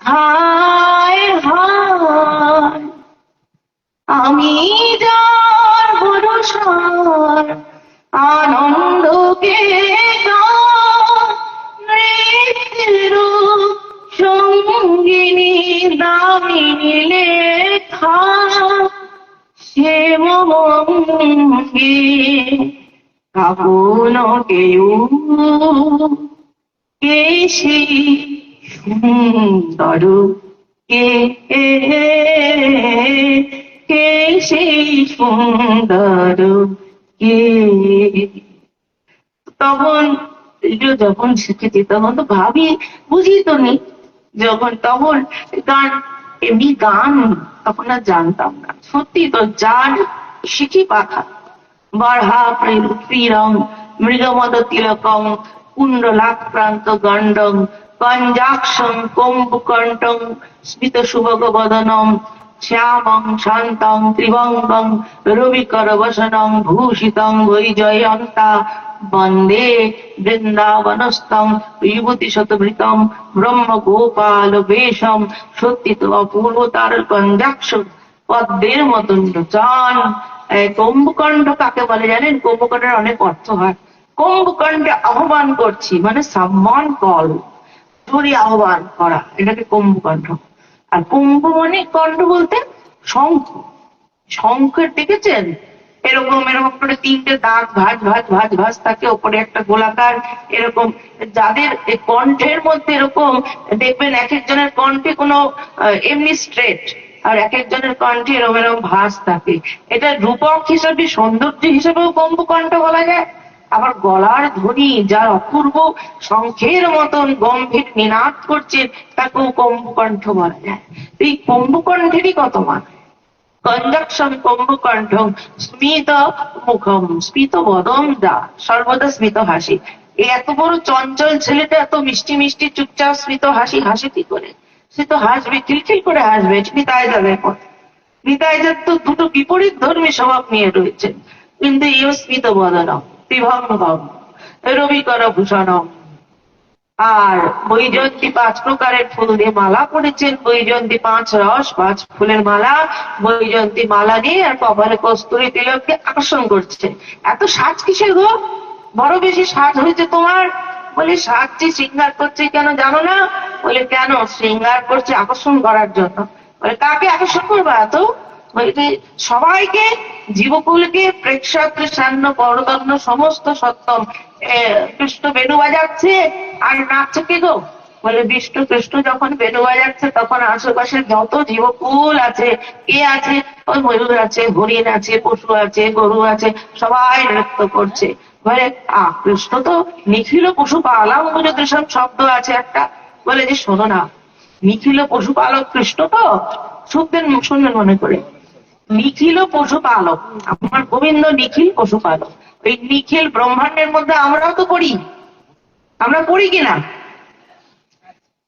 হায় হায়, আমি যার ভরসার আনন্দকে নৃত্যের সঙ্গিনী দামিনী লেখা, সে মঙ্গে কাপন কেউ কে সেই সুন্দর, কে কে সেই সুন্দর কে। তখন যখন শিখেছি তখন তো ভাবি, বুঝি তো নি, তখন গান, এমনি গান তখন আর জানতাম না। সত্যি তো, যার শিখি পাখা বারহা প্রিয়ং মৃগমদ তিলকং কুণ্ডলাক্রান্ত গণ্ডং কঞ্জাক্ষং কম্বুকণ্ঠং স্মিত শুভগ বদনম শ্যামং শান্তং ত্রিভঙ্গং রবিকর বসনং ভূষিতং বৈজয়ন্তা বন্দে বৃন্দাবনস্থং বিভূতি শতভৃতম ব্রহ্ম গোপাল বেশম। সত্যি তো অপূর্ব তার কঞ্জাক্ষ পদ্মের মতন লোচন। কুম্ভকণ্ঠ কাকে বলে জানেন? কুম্ভকণ্ঠের অনেক অর্থ হয়। কুম্ভকণ্ঠে আহ্বান করছি মানে সাম্মান কল, ধরি আহ্বান করা, এটাকে কুম্ভকণ্ঠ। আর কুম্ভ মানে কণ্ঠ বলতে শঙ্খ। শঙ্খের দেখেছেন এরকম এরকম করে তিনটে দাগ ভাঁজ ভাঁজ ভাঁজ ভাঁজ থাকে, ওপরে একটা গোলাকার এরকম। যাদের কণ্ঠের মধ্যে এরকম দেখবেন, এক একজনের কণ্ঠে কোনো এমনি স্ট্রেট, আর এক একজনের কণ্ঠে এরকম এরকম ভাঁজ থাকে। এটা রূপক হিসাবে, সৌন্দর্য হিসেবেও কুম্ভকণ্ঠ বলা যায়। আবার গলার ধ্বনি যার অপূর্ব শঙ্খের মতন গম্ভীর নিনাদ করছে, তাকেও কুম্ভকণ্ঠ বলা যায়। এই কুম্ভকণ্ঠেরই কত মান। কঞ্জাক্ষম কুম্ভকণ্ঠম স্মিত মুখম স্মিত বদম দা, সর্বদা স্মিত হাসি। এই এত বড় চঞ্চল ছেলেটা এত মিষ্টি মিষ্টি চুপচাপ স্মিত হাসি হাসে কি করে? সে তো হাসবে, খিলখিল করে হাসবে। নিতাই যাবে পথ, নিতাই যার তো দুটো বিপরীত ধর্মী স্বভাব নিয়ে রয়েছে, কিন্তু এও স্মিত বদনম, ত্রিভঙ্গম রবিকর ভূষণম। আর বৈজয়ন্তী 5 প্রকারের ফুল দিয়ে মালা পড়েছেন, বৈজয়ন্তী 5 রস 5 ফুলের মালা, বৈজয়ন্তী মালা দিয়ে আর কপালে কস্তুরী তিলককে আকর্ষণ করছে। এত সাজ কিসের গো? বড় বেশি সাজ হয়েছে তোমার? বলে সাজছি, শৃঙ্গার করছে, কেন জানো না? বলে কেন? শৃঙ্গার করছে আকর্ষণ করার জন্য। বলে কাকে আকর্ষণ করবা? এত বলতে সবাইকে, জীবকুলকে, প্রেক্ষক সান্য বড়দন্ন সমস্ত সত্তম কৃষ্ণ বেণু বাজাচ্ছে আর নাচছে কে গো? বলে বিষ্ণু কৃষ্ণ যখন বেণু বাজাচ্ছে তখন আশেপাশে যত জীবকুল আছে, কে আছে? ওই ময়ূর আছে, হরিণ আছে, পশু আছে, গরু আছে, সবাই নৃত্য করছে। বলে কৃষ্ণ তো নিখিল পশু পালাম সব শব্দ আছে একটা। বলে যে শোনো না, নিখিল পশুপালক কৃষ্ণ তো, শুনবেন মনে করে, নিখিল পশুপালক, আমার গোবিন্দ নিখিল পশুপালক। ওই নিখিল ব্রহ্মাণ্ডের মধ্যে আমরাও তো পড়ি, আমরা পড়ি কিনা?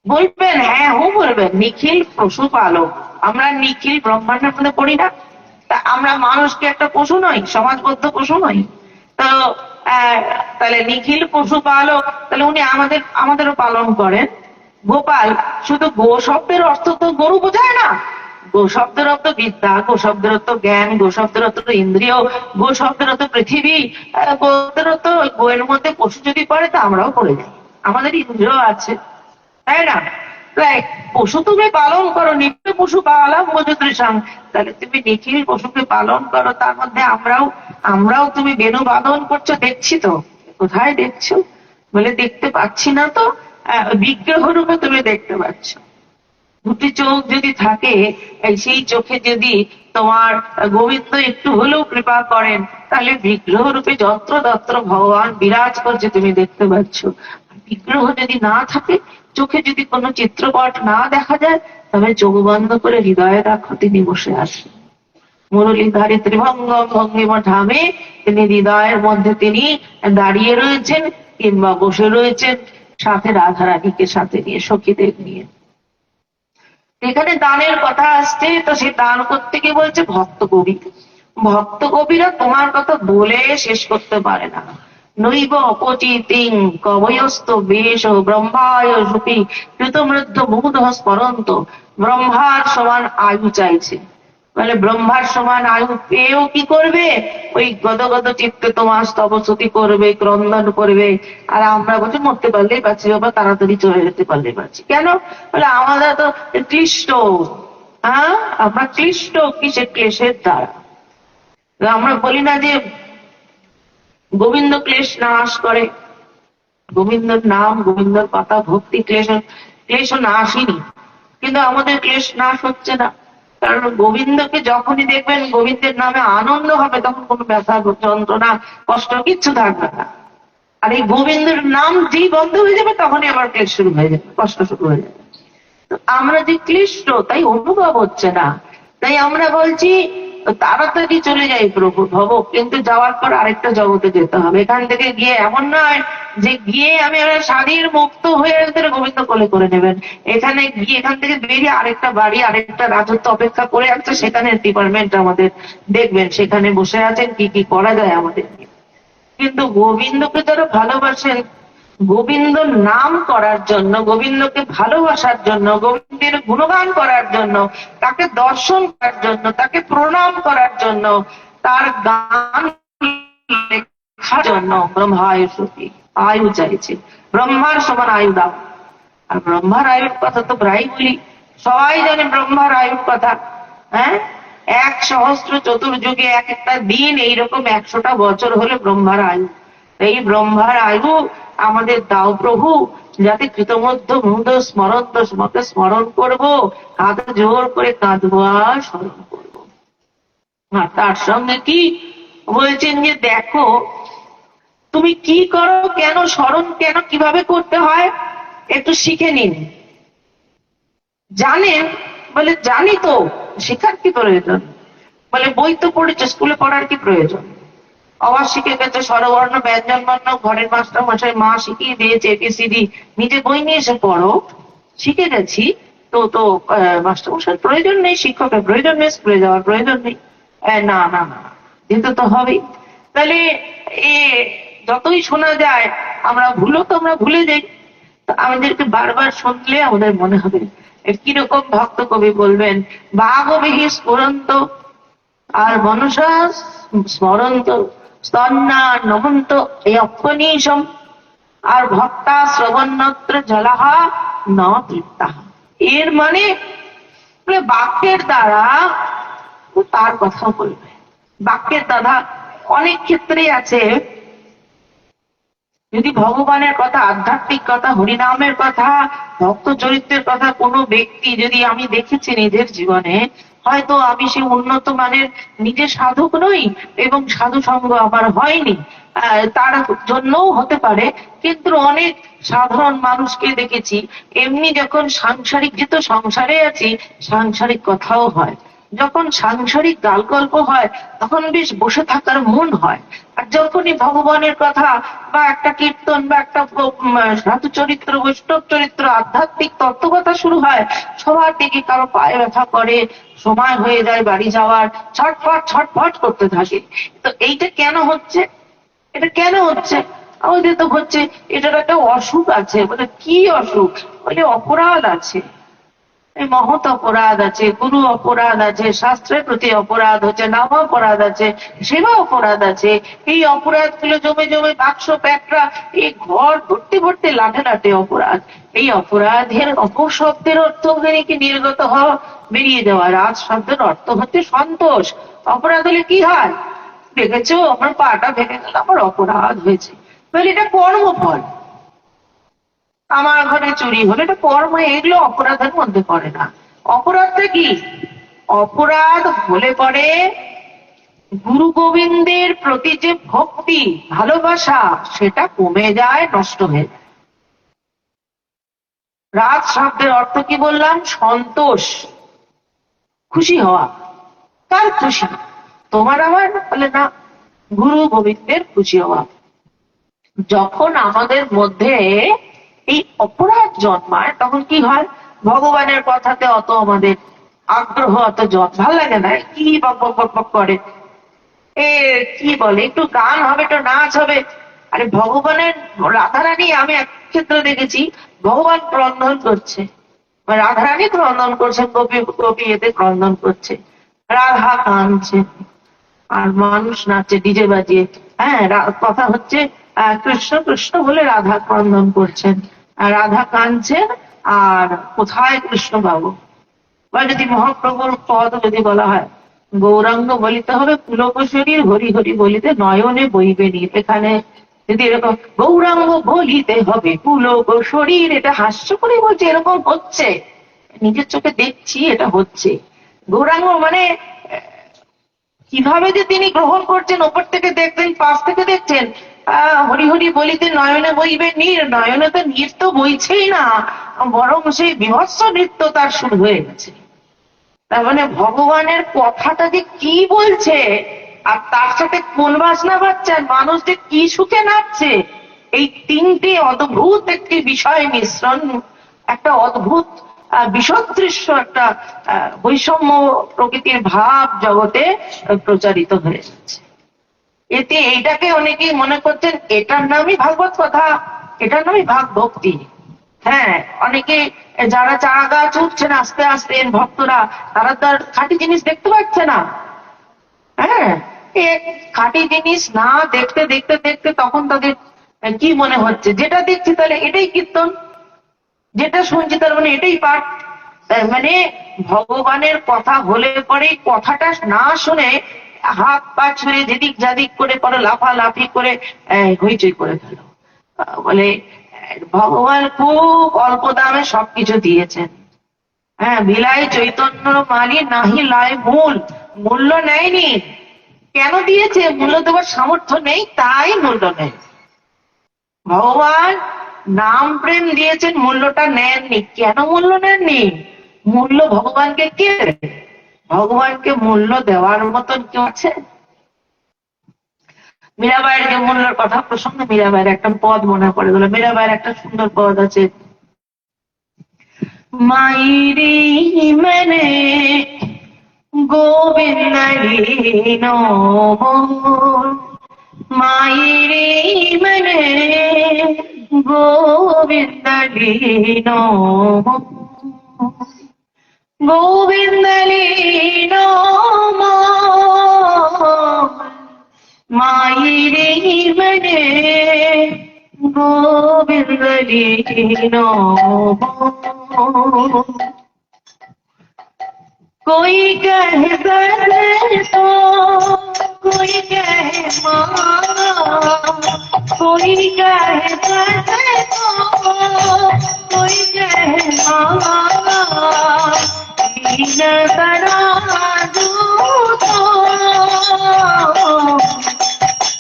বলবেন হ্যাঁ, বলবেন নিখিল পশুপালক, আমরা নিখিল ব্রহ্মাণ্ডের মধ্যে পড়ি না? তা আমরা মানুষকে একটা পশু নই, সমাজবদ্ধ পশু নই? তো তাহলে নিখিল পশুপালক, তাহলে উনি আমাদেরও পালন করেন। গোপাল, শুধু গো শব্দের অর্থ তো গরু বোঝায় না। গো শব্দের অর্থ বিদ্যা, গো শব্দের অর্থ জ্ঞান, গো শব্দের অর্থ ইন্দ্রিয়, গো শব্দের অর্থ পৃথিবী, গোদের অর্থ গোয়ের মধ্যে পশু যদি পড়ে তা আমরাও পড়ে যাই, আমাদের ইন্দ্রিয় আছে, তাই না? পশু তুমি পালন করো, নিখিল পশু পালাম মজুদৃশাং, তাহলে তুমি নিখিল পশুকে পালন করো, তার মধ্যে আমরাও তুমি বেণু বাদন করছো, দেখছি তো। কোথায় দেখছো? বলে দেখতে পাচ্ছি না তো, বিগ্রহ রূপে তুমি দেখতে পাচ্ছ। দুটি চোখ যদি থাকে, সেই চোখে যদি তোমার গোবিন্দ একটু হলেও কৃপা করেন, তাহলে বিগ্রহ রূপে যত্র তত্র ভগবান বিরাজ করছে, তুমি দেখতে পাচ্ছ। বিগ্রহ যদি না থাকে, চোখে যদি কোনো চিত্রপট না দেখা যায়, তবে চোখ বন্ধ করে হৃদয়ে রাখো, তিনি বসে আসেন। মুরলীধারী ত্রিভঙ্গম ভঙ্গিমা ধামে তিনি হৃদয়ের মধ্যে তিনি দাঁড়িয়ে রয়েছেন কিংবা বসে রয়েছেন, সাথে রাধারানীকে সাথে নিয়ে, সখীদের নিয়ে। এখানে দানের কথা আসছে, তো সে দান করতে গিয়ে বলছে ভক্ত কবি। ভক্ত কবিরা তোমার কথা বলে শেষ করতে পারে না। নৈব অপচিতিং কবয়স্ত বেশ ব্রহ্মায় সুপি কৃতমৃদ্ধ মুগ্ধ স্মরন্ত। ব্রহ্মার সমান আয়ু চাইছে, বলে ব্রহ্মার সমান আয়ু পেয়েও কি করবে? ওই গদগদ চিত্তে তোমার স্তবস্তুতি করবে, ক্রন্দন করবে। আর আমরা বলছি মরতে পারলেই পাচ্ছি বাবা, তাড়াতাড়ি চলে যেতে পারলেই পাচ্ছি। কেন? বলে আমরা তো ক্লিষ্ট। আমরা ক্লিষ্ট কিসের? ক্লেশের দ্বারা। আমরা বলি না যে গোবিন্দ ক্লেশ নাশ করে? গোবিন্দর নাম, গোবিন্দর কথা, ভক্তি ক্লেশ নাশই, কিন্তু আমাদের ক্লেশ নাশ হচ্ছে না। কারণ গোবিন্দকে যখনই দেখবেন গোবিন্দের নামে আনন্দ হবে, তখন কোনো ব্যথা, যন্ত্রণা, কষ্ট কিচ্ছু থাকবে না। আর এই গোবিন্দের নাম যেই বন্ধ হয়ে যাবে, তখনই আবার ক্লেশ শুরু হয়ে যাবে, কষ্ট শুরু হয়ে যাবে। তো আমরা যে ক্লিষ্ট, তাই অনুভব হচ্ছে না, তাই আমরা বলছি তাড়াতাড়ি চলে যাই প্রভু ভব, কিন্তু যাওয়ার পর আরেকটা জগতে যেতে হবে। এখান থেকে গিয়ে এমন নয় যে গিয়ে আমি স্বাধীন মুক্ত হয়ে গোবিন্দ কোলে করে নেবেন। এখানে গিয়ে, এখান থেকে বেরিয়ে আরেকটা বাড়ি, আরেকটা রাজত্ব অপেক্ষা করে আছে, সেখানে ডিপার্টমেন্ট আমাদের দেখবেন, সেখানে বসে আছেন কি কি করা যায় আমাদের। কিন্তু গোবিন্দকে যারা ভালোবাসেন, গোবিন্দ নাম করার জন্য, গোবিন্দকে ভালোবাসার জন্য, গোবিন্দের গুণগান করার জন্য, তাকে দর্শন করার জন্য, তাকে প্রণাম করার জন্য, তার গান লেখার জন্য ব্রহ্মায়ু সুখী আয়ু চাইছে। ব্রহ্মার সমান আয়ু দাও। আর ব্রহ্মার আয়ুর কথা তো প্রায় বলি, সবাই জানে ব্রহ্মার আয়ুর কথা। 1 সহস্র চতুর্যুগে এক একটা দিন, এইরকম 100টা বছর হলে ব্রহ্মার আয়ু। এই ব্রহ্মার আয়ু আমাদের দাও প্রভু, যাতে কৃতমধ্য মুগ্ধ স্মরন্ত তোমাকে স্মরণ করবো, হাত জোর করে কাঁদবো আর স্মরণ করবো। আর তার সঙ্গে কি বলছেন যে দেখো তুমি কি করো, কেন স্মরণ, কেন কিভাবে করতে হয় একটু শিখে নিন। জানেন? বলে জানি তো, শেখার কি প্রয়োজন? বলে বই তো পড়েছে, স্কুলে পড়ার কি প্রয়োজন? আবার শিখে গেছে স্বরবর্ণ ব্যঞ্জন বর্ণ, ঘরের মাস্টার মশাই মা শিখিয়ে দিয়েছে ABCD, নিজে বই নিয়ে এসে পড়ো, শিখে গেছি তো। তো মাস্টার মশাইয়ের প্রয়োজন নেই, শিক্ষকের প্রয়োজন নেই, স্কুলে যাওয়ার প্রয়োজন নেই। না না না, যেতে তো হবেই। তাহলে যতই শোনা যায় আমরা ভুলে যাই। আমাদেরকে বারবার শুনলে আমাদের মনে হবে। কিরকম ভক্ত কবি বলবেন, বাগবিহি স্ফুরন্ত আর মনসা স্মরন্ত স্তন্না নমন্ত এই অক্ষণীশম আর ভক্তা শ্রবণত্র জলাহা ন তৃপ্তাহা। এর মানে বাক্যের দ্বারা তার কথা বলবে। বাক্যের দ্বারা অনেক ক্ষেত্রে আছে, যদি ভগবানের কথা, আধ্যাত্মিক কথা, হরিনামের কথা, ভক্ত চরিত্রের কথা কোনো ব্যক্তি যদি আমি দেখেছি নিজের জীবনে, হয়তো আমি সে উন্নত মানের নিজে সাধক নই এবং সাধু সঙ্গ আমার হয়নি, তার জন্যও হতে পারে, কিন্তু অনেক সাধারণ মানুষকে দেখেছি এমনি যখন সাংসারিক, যেহেতু সংসারে আছি সাংসারিক কথাও হয়, যখন সাংসারিক গাল গল্প হয় তখন বেশ বসে থাকার মন হয়। আর যখনই ভগবানের কথা বা একটা কীর্তন বা একটা সাধু চরিত্র, বৈষ্ণব চরিত্র, আধ্যাত্মিক তত্ত্ব কথা শুরু হয়, সবার দিকে কারো পায়ে ব্যথা করে, সময় হয়ে যায় বাড়ি যাওয়ার, ছটফট করতে থাকে। তো এইটা কেন হচ্ছে? এটা কেন হচ্ছে? আমাদের তো হচ্ছে এটার একটা অসুখ আছে। বলে কি অসুখ? বলে অপরাধ আছে, মহৎ অপরাধ আছে, গুরু অপরাধ আছে, শাস্ত্রের প্রতি অপরাধ হচ্ছে, নাম অপরাধ আছে, সেবা অপরাধ আছে। এই অপরাধ গুলো জমে জমে বাক্স প্যাটরা, এই ঘর ভর্তি লাটে অপরাধ। এই অপরাধের অপশব্দের অর্থ কি নির্গত হওয়া, বেরিয়ে যাওয়া। রাজ শব্দের অর্থ হচ্ছে সন্তোষ। অপরাধ হলে কি হয়? দেখেছো আমার পাটা ভেঙে গেল, আমার অপরাধ হয়েছে। বলে এটা কর্মফল। আমার ঘরে চুরি হলো, এটা কর্ম, এগুলো অপরাধের মধ্যে পড়ে না। অপরাধটা কি? অপরাধ হলে পরে গুরু গোবিন্দের প্রতি যে ভক্তি, ভালোবাসা, সেটা কমে যায়, নষ্ট হয়ে যায়। রাজ শব্দের অর্থ কি বললাম? সন্তোষ, খুশি হওয়া। কার খুশি? তোমার আমার? বলে না, গুরু গোবিন্দের খুশি হওয়া। যখন আমাদের মধ্যে এই অপরাধ জন্মায় তখন কি হয়? ভগবানের কথাতে অত আমাদের আগ্রহ, অত ভাল লাগে না। কি বক করে, কি বলে, একটু গান হবে, একটু নাচ হবে। আরে ভগবানের, রাধারানী, আমি এক ক্ষেত্রে দেখেছি ভগবান ক্রন্দন করছে, রাধারানী ক্রন্দন করছে, গোপী এতে ক্রন্দন করছে, রাধা কাঁদছে আর মানুষ নাচছে ডিজে বাজিয়ে। হ্যাঁ, কথা হচ্ছে কৃষ্ণ কৃষ্ণ বলে রাধা ক্রন্দন করছেন, রাধা কাঁদছেন, আর কোথায় কৃষ্ণ বাবু? বা যদি মহাপ্রভুর পদ যদি বলা হয়, গৌরাঙ্গ বলিতে হবে পুলক শরীর, হরি হরি বলিতে নয়নে বইবে নীর। এখানে যদি এরকম গৌরাঙ্গ বলিতে হবে পুলক শরীর, এটা হাস্য করে বলছে, এরকম হচ্ছে, নিজের চোখে দেখছি এটা হচ্ছে। গৌরাঙ্গ মানে কিভাবে যে তিনি গ্রহণ করছেন, ওপর থেকে দেখছেন, পাশ থেকে দেখছেন, হরি হরি বলিতে নয়নে বইবে নীর। নয়নে তো নীর তো বইছেই না, বরং সেই বিভৎস নৃত্য তার শুরু হয়ে গেছে। তার মানে ভগবানের কথাটা যে কি বলছে, আর তার সাথে কোন বাসনা বাজছে, আর মানুষ যে কি সুখে নাচছে, এই তিনটে অদ্ভুত একটি বিষয় মিশ্রণ, একটা অদ্ভুত বিষদৃশ্য, একটা বৈষম্য প্রকৃতির ভাব জগতে প্রচারিত হয়ে যাচ্ছে। এতে এইটাকে অনেকেই মনে করছেন এটার নামই ভাগবত কথা, এটার নামই ভাগ ভক্তি। হ্যাঁ, অনেকে যারা চারা গাছ উঠছেন আস্তে আস্তে ভক্তরা, তারা তো আর খাঁটি জিনিস দেখতে পাচ্ছে না। হ্যাঁ, খাঁটি জিনিস না দেখতে দেখতে দেখতে তখন তাদের কি মনে হচ্ছে, যেটা দেখছি তাহলে এটাই কীর্তন, যেটা শুনছি তার মানে এটাই পাঠ। মানে ভগবানের কথা হলে পরে কথাটা না শুনে হাত পা ছুঁড়ে যেদিক যাদিক করে পরে লাফালাফি করে হইচই করে ফেলো। বলে ভগবান খুব অল্প দামে সবকিছু দিয়েছেন। হ্যাঁ, বিলাই চৈতন্য মালি নাহি লয় মূল, মূল্য নেয়নি। কেন দিয়েছে? মূল্য দেওয়ার সামর্থ্য নেই, তাই মূল্য নেই। ভগবান নাম প্রেম দিয়েছেন, মূল্যটা নেননি। কেন মূল্য নেননি? মূল্য ভগবানকে কে দেবে? ভগবানকে মূল্য দেওয়ার মতন কেউ আছে? মীরাবাইয়ের যে মূল্যের কথা প্রসঙ্গে মীরাবাইয়ের একটা পদ মনে পড়ে গেল। মীরাবাইয়ের একটা সুন্দর পদ আছে, মাইরি মানে গোবিন্দ মায়েরে মনে গোবিন্দ লীন গোবিন্দ লীন মায়েরে মনে গোবিন্দ লীন कोई कहे तो कोई कहे माँ कोई कहे तो कोई कहे माँ दीन तराजू तो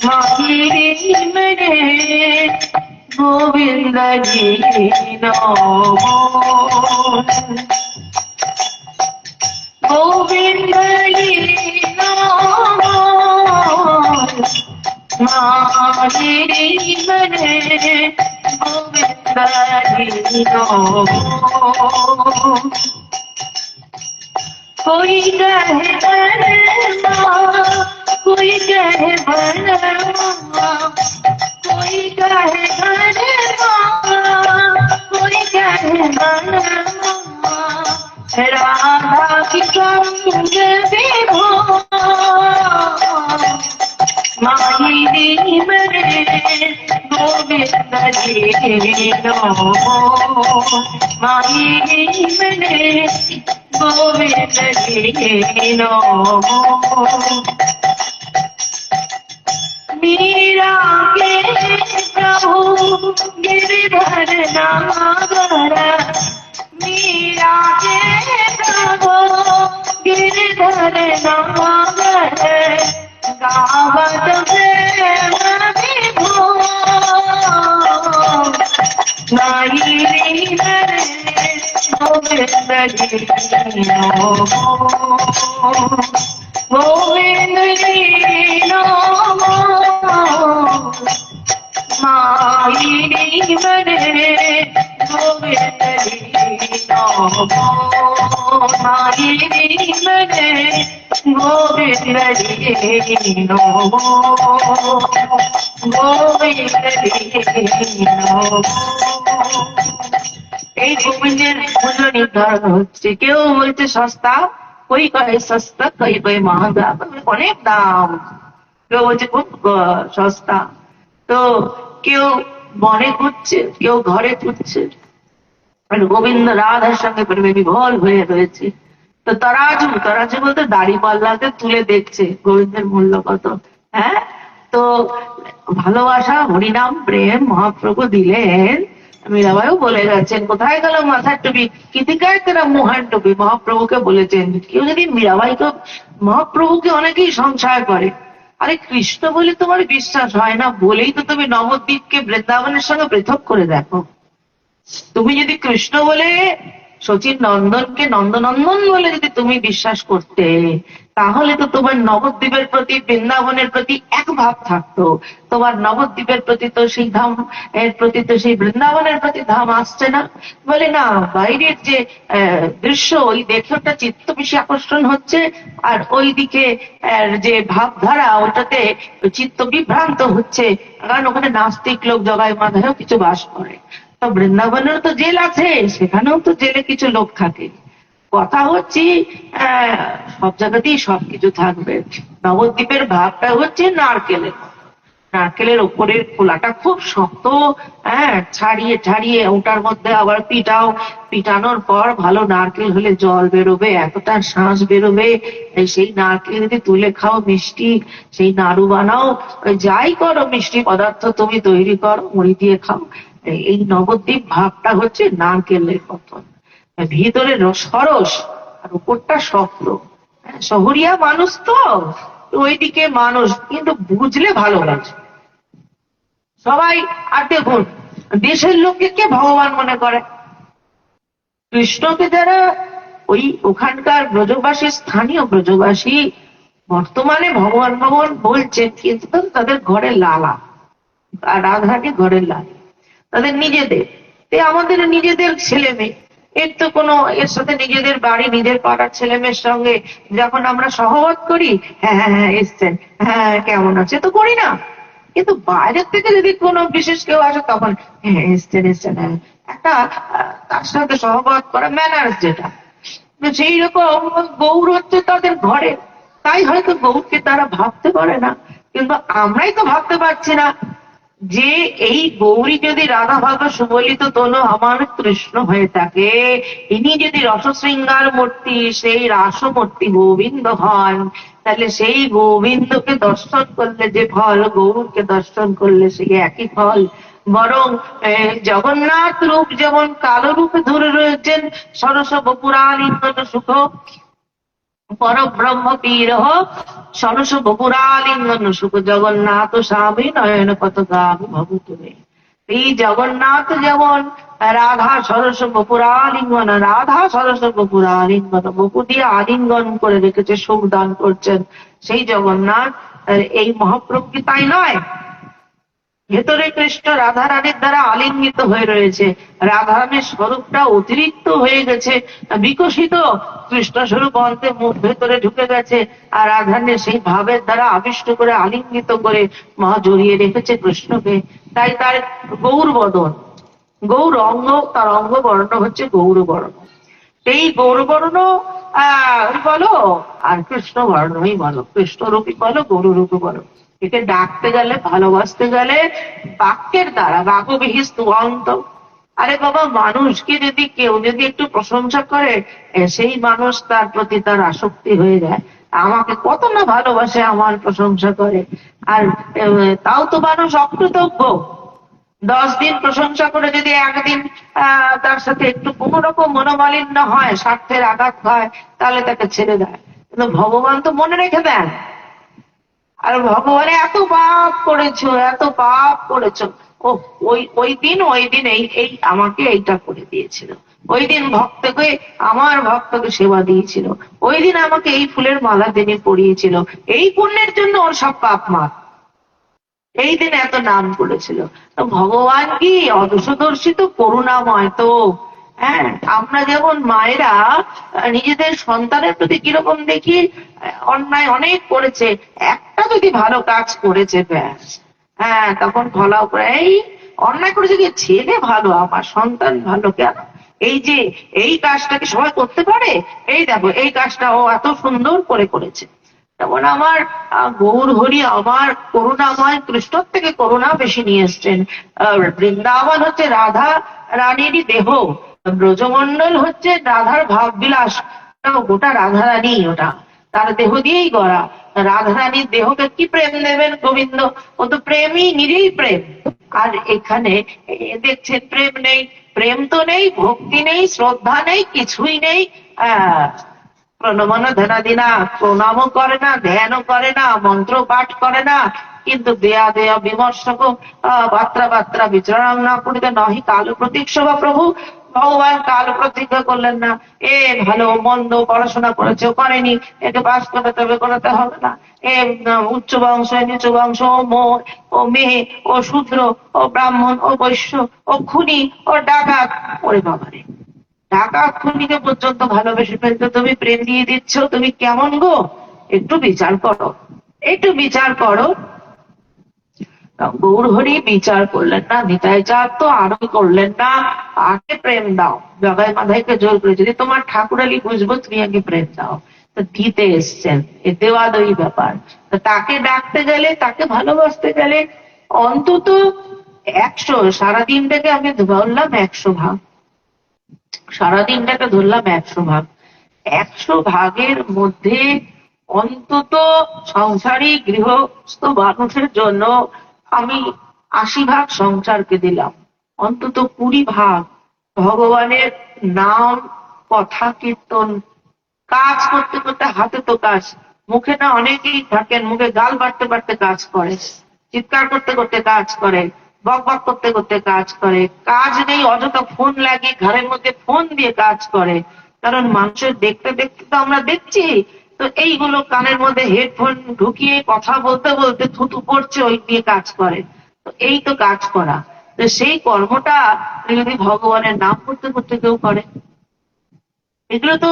माहिरी मेरे गोविंद जी नो गोविंद लीनो माहिरी मने गोविंद लीनो कोई कहे बनमा कोई कहे बनमा कोई कहे बनमा कोई कहे बनमा राधा की संग विभो माहिरी मरे गोविंद लीनो माहिरी मरे गोविंद लीनो मीरा के प्रभु गिरधर नागर मीरा के प्रभु गिरधर नागर गावत प्रेम विभो माहिरी मरे गोविंद लीनो गोविंद लीनो माहिरी मरे गोविंद लीनो माहिरी मरे गोविंद लीनो गोविंद लीनो এই গোবিন্দের মূল্য নির্ধারণ হচ্ছে। কেউ বলছে সস্তা, কই কয় সস্তা, কই কয় মহাগা, অনেক দাম। কেউ বলছে খুব সস্তা। তো কেউ বনে ঘুরছে, কেউ ঘরে ঘুরছে, গোবিন্দ রাধার সঙ্গে প্রেমে বিভোর হয়ে রয়েছে। তো তরাজু তরাজু বলতে দাড়ি পাল্লাতে তুলে দেখছে গোবিন্দের মূল্য কত। হ্যাঁ, তো ভালোবাসা হরিনাম প্রেম মহাপ্রভু দিলেন। মীরাবাইও বলে গেছেন, কোথায় গেল মাথার টুপি, কৃতিকায় তেরা মুহার টুপি, মহাপ্রভুকে বলেছেন। কেউ যদি মীরাবাইকে মহাপ্রভুকে অনেকেই সংশয় করে, আরে কৃষ্ণ বলে তোমার বিশ্বাস হয় না বলেই তো তুমি নবদ্বীপকে বৃন্দাবনের সঙ্গে পৃথক করে দেখো। তুমি যদি কৃষ্ণ বলে শচীন নন্দনকে নন্দনন্দন বলে যদি তুমি বিশ্বাস করতে, তাহলে তো তোমার নবদ্বীপের প্রতি বৃন্দাবনের প্রতি এক ভাব থাকতো। তোমার নবদ্বীপের প্রতি তো সেই ধাম এর প্রতি তো সেই বৃন্দাবনের প্রতি ধাম আসছে না। বলে না, বাইরের যে দৃশ্য ওই দেখে ওটা চিত্ত বেশি আকর্ষণ হচ্ছে, আর ওই দিকে যে ভাবধারা ওটাতে চিত্ত বিভ্রান্ত হচ্ছে, কারণ ওখানে নাস্তিক লোক জগায় মাথায়ও কিছু বাস করে। তো বৃন্দাবনেরও তো জেল আছে, সেখানেও তো জেলে কিছু লোক থাকে। কথা হচ্ছে সব জায়গাতেই সবকিছু থাকবে। নবদ্বীপের ভাবটা হচ্ছে নারকেলের মতো। নারকেলের ওপরের খোলাটা খুব শক্ত, ছাড়িয়ে ছাড়িয়ে ওটার মধ্যে আবার পিটাও, পিটানোর পর ভালো নারকেল হলে জল বেরোবে, এতটা শ্বাস বেরোবে। সেই নারকেল যদি তুলে খাও মিষ্টি, সেই নাড়ু বানাও, যাই করো মিষ্টি পদার্থ তুমি তৈরি করো, মুড়ি দিয়ে খাও। এই নবদ্বীপ ভাবটা হচ্ছে নারকেলের মতন, ভিতরে সরস আর উপরটা শক্ত। শহরিয়া মানুষ তো ওইদিকে মানুষ, কিন্তু বুঝলে ভালো লাগে সবাই। আর দেখুন, দেশের লোককে কে ভগবান মনে করে? কৃষ্ণকে যারা ওই ওখানকার ব্রজবাসী, স্থানীয় ব্রজবাসী বর্তমানে ভগবান ভগবান বলছেন, কিন্তু তাদের ঘরে লালা, আর রাধাকে ঘরের লাল, তাদের নিজেদের। আমাদের নিজেদের ছেলে মেয়ে, এর তো কোনো, এর সাথে নিজেদের বাড়ি নিজের পাড়ার ছেলে মেয়ের সঙ্গে যখন আমরা সহবত করি, হ্যাঁ হ্যাঁ হ্যাঁ এসছেন, হ্যাঁ কেমন আছে, তো করি না। কিন্তু বাইরের থেকে যদি কোনো বিশেষ কেউ আসে তখন হ্যাঁ এসছেন এসছেন, হ্যাঁ একটা তার সাথে সহবাদ করা ম্যানার্স যেটা, সেই রকম গৌর হচ্ছে তাদের ঘরে। তাই হয়তো গৌরকে তারা ভাবতে পারে না, কিন্তু আমরাই তো ভাবতে পারছি না যে এই গৌরী যদি রাধা ভাবে সুবলিত তনু আমার কৃষ্ণ হয়ে থাকে, ইনি যদি রসশৃঙ্গার মূর্তি সেই রাসমূর্তি গোবিন্দ হন, তাহলে সেই গোবিন্দকে দর্শন করলে যে ফল, গৌরকে দর্শন করলে সেই একই ফল। বরং জগন্নাথ রূপ যেমন কালো রূপে ধরে রয়েছেন, সরস বপুরালিঙ্গন সুখ পরব্রহ্ম বিরহ সরস বপুরালিঙ্গন সুখ জগন্নাথ স্বামী নয়ন পতগামী ভবতুরে। এই জগন্নাথ যেমন রাধা সরস বপুরালিঙ্গন, রাধা সরস বপুরালিঙ্গন, বপু দিয়ে আলিঙ্গন করে রেখেছে, সুখ দান করছেন, সেই জগন্নাথ এই মহাপ্রভু কি তাই নয়? ভেতরে কৃষ্ণ রাধারানীর দ্বারা আলিঙ্গিত হয়ে রয়েছে, রাধারানীর স্বরূপটা অতিরিক্ত হয়ে গেছে, বিকশিত কৃষ্ণ স্বরূপ অন্তে মুখ ভেতরে ঢুকে গেছে, আর রাধারানীর সেই ভাবের দ্বারা আবিষ্ট করে আলিঙ্গিত করে মা জড়িয়ে রেখেছে কৃষ্ণকে। তাই তার গৌর বদন, গৌর অঙ্গ, তার অঙ্গ বর্ণ হচ্ছে গৌর বর্ণ। এই গৌর বর্ণ বলো আর কৃষ্ণ বর্ণই বলো, কৃষ্ণ রূপী বলো, গৌর রূপী বলো, একে ডাকতে গেলে, ভালোবাসতে গেলে বাক্যের দ্বারা, বাক্যবিহিত অন্ত। আরে বাবা, মানুষকে যদি কেউ যদি একটু প্রশংসা করে, সেই মানুষ তার প্রতি তার আসক্তি হয়ে যায়। আমাকে কত না ভালোবাসে, আমার প্রশংসা করে, আর তাও তো মানুষ অকৃতজ্ঞ। 10 দিন প্রশংসা করে যদি একদিন তার সাথে একটু কোনো রকম মনোমালিন্য হয়, স্বার্থের আঘাত হয়, তাহলে তাকে ছেড়ে দেয়। কিন্তু ভগবান তো মনে রেখে দেন। আর ভগবানে এত পাপ করেছো, এত পাপ করেছো, ও ওই দিন এই আমাকে এইটা করে দিয়েছিল, ওই দিন ভক্তকে, আমার ভক্তকে সেবা দিয়েছিল, ওই দিন আমাকে এই ফুলের মালা তিনি পরিয়েছিল, এই পুণ্যের জন্য ওর সব পাপ মাপ, এই দিন এত নাম করেছিল। তো ভগবান কি অদূরদর্শিত, করুণাময় তো। হ্যাঁ, আমরা যেমন মায়েরা নিজেদের সন্তানের প্রতি কিরকম দেখি, অন্যায় অনেক করেছে, একটা যদি ভালো কাজ করেছে ব্যাস, হ্যাঁ তখন ফলাও করে, এই অন্যায় করেছে কি, ছেলে ভালো, আমার সন্তান ভালো, কেন এই যে এই কাজটাকে সবাই করতে পারে, এই দেখো এই কাজটা ও এত সুন্দর করে করেছে। তেমন আমার গৌর হরি আমার করুণাময়, কৃষ্ণর থেকে করুণা বেশি নিয়ে এসছেন। বৃন্দাবন হচ্ছে রাধা রানীরই দেহ, ব্রজমন্ডল হচ্ছে রাধার ভাব বিলাস, গোটা রাধা রানী, ওটা তার দেহ দিয়েই গড়া। রাধা রানীর দেহকে কি প্রেম দেবেন গোবিন্দ, ও তো প্রেমই, নিরীহ প্রেম। আর এখানে দেখছেন প্রেম নেই, প্রেম তো নেই, ভক্তি নেই, শ্রদ্ধা নেই, কিছুই নেই। প্রণমন ধ্যানাদিনা, প্রণামও করে না, ধ্যানও করে না, মন্ত্র পাঠ করে না, কিন্তু দেয়া দেয়া বিমর্শক বাত্রা বাত্রা বিচরণ না করিতে নহি কাল প্রতীক্ষা বা প্রভু। ভগবান কাল প্রতিজ্ঞা করলেন না, এ ভালো মন্দ পড়াশোনা করেছে, করেনি, একে পাস করাতে হবে, করাতে হবে না, এ উচ্চ বংশ, নিচু বংশ, ও মেয়ে, ও শূদ্র, ও ব্রাহ্মণ, ও বৈশ্য, ও খুনি, ও ডাকাত। ওরে বাবারে, ডাকাত খুনিকে পর্যন্ত ভালোবেসে ফেলতে তুমি প্রেম দিয়ে দিচ্ছ, তুমি কেমন গো? একটু বিচার করো, একটু বিচার করো। গৌর হরি বিচার করলেন না, নিতাই চাঁদ তো আরো করলেন না, আগে প্রেম দাও। জগাই মাধাইকে জোর করে, যদি তোমার ঠাকুরালি বুঝবো, তুমি আগে প্রেম দাও। তো দিতে এসছেন, এ দেওয়াদয়ী ব্যাপার। তাকে ডাকতে গেলে, তাকে ভালোবাসতে গেলে অন্তত 100, সারাদিনটাকে আমি ধরলাম 100 ভাগ, সারাদিনটাকে ধরলাম 100 ভাগ, 100 ভাগের মধ্যে অন্তত সংসারী গৃহস্থ মানুষের জন্য আমি 80 ভাগ সংসারকে দিলাম, অন্তত 20 ভাগ ভগবানের নাম, কথা কীর্তন, কাজ করতে করতে, হাতে তো কাজ, মুখে না অনেকেই থাকেন, মুখে গাল বাড়তে বাড়তে কাজ করে, চিৎকার করতে করতে কাজ করে, বক বক করতে করতে কাজ করে, কাজ নেই অযথা ফোন লাগিয়ে ঘরের মধ্যে ফোন দিয়ে কাজ করে, কারণ মানুষের দেখতে দেখতে তো আমরা দেখছি। তো এইগুলো কানের মধ্যে হেডফোন ঢুকিয়ে কথা বলতে বলতে থুতু পড়ছে, ওই দিয়ে কাজ করে। তো এই তো কাজ করা, তো সেই কর্মটা যদি ভগবানের নাম করতে করতে কেউ করে, এগুলো তো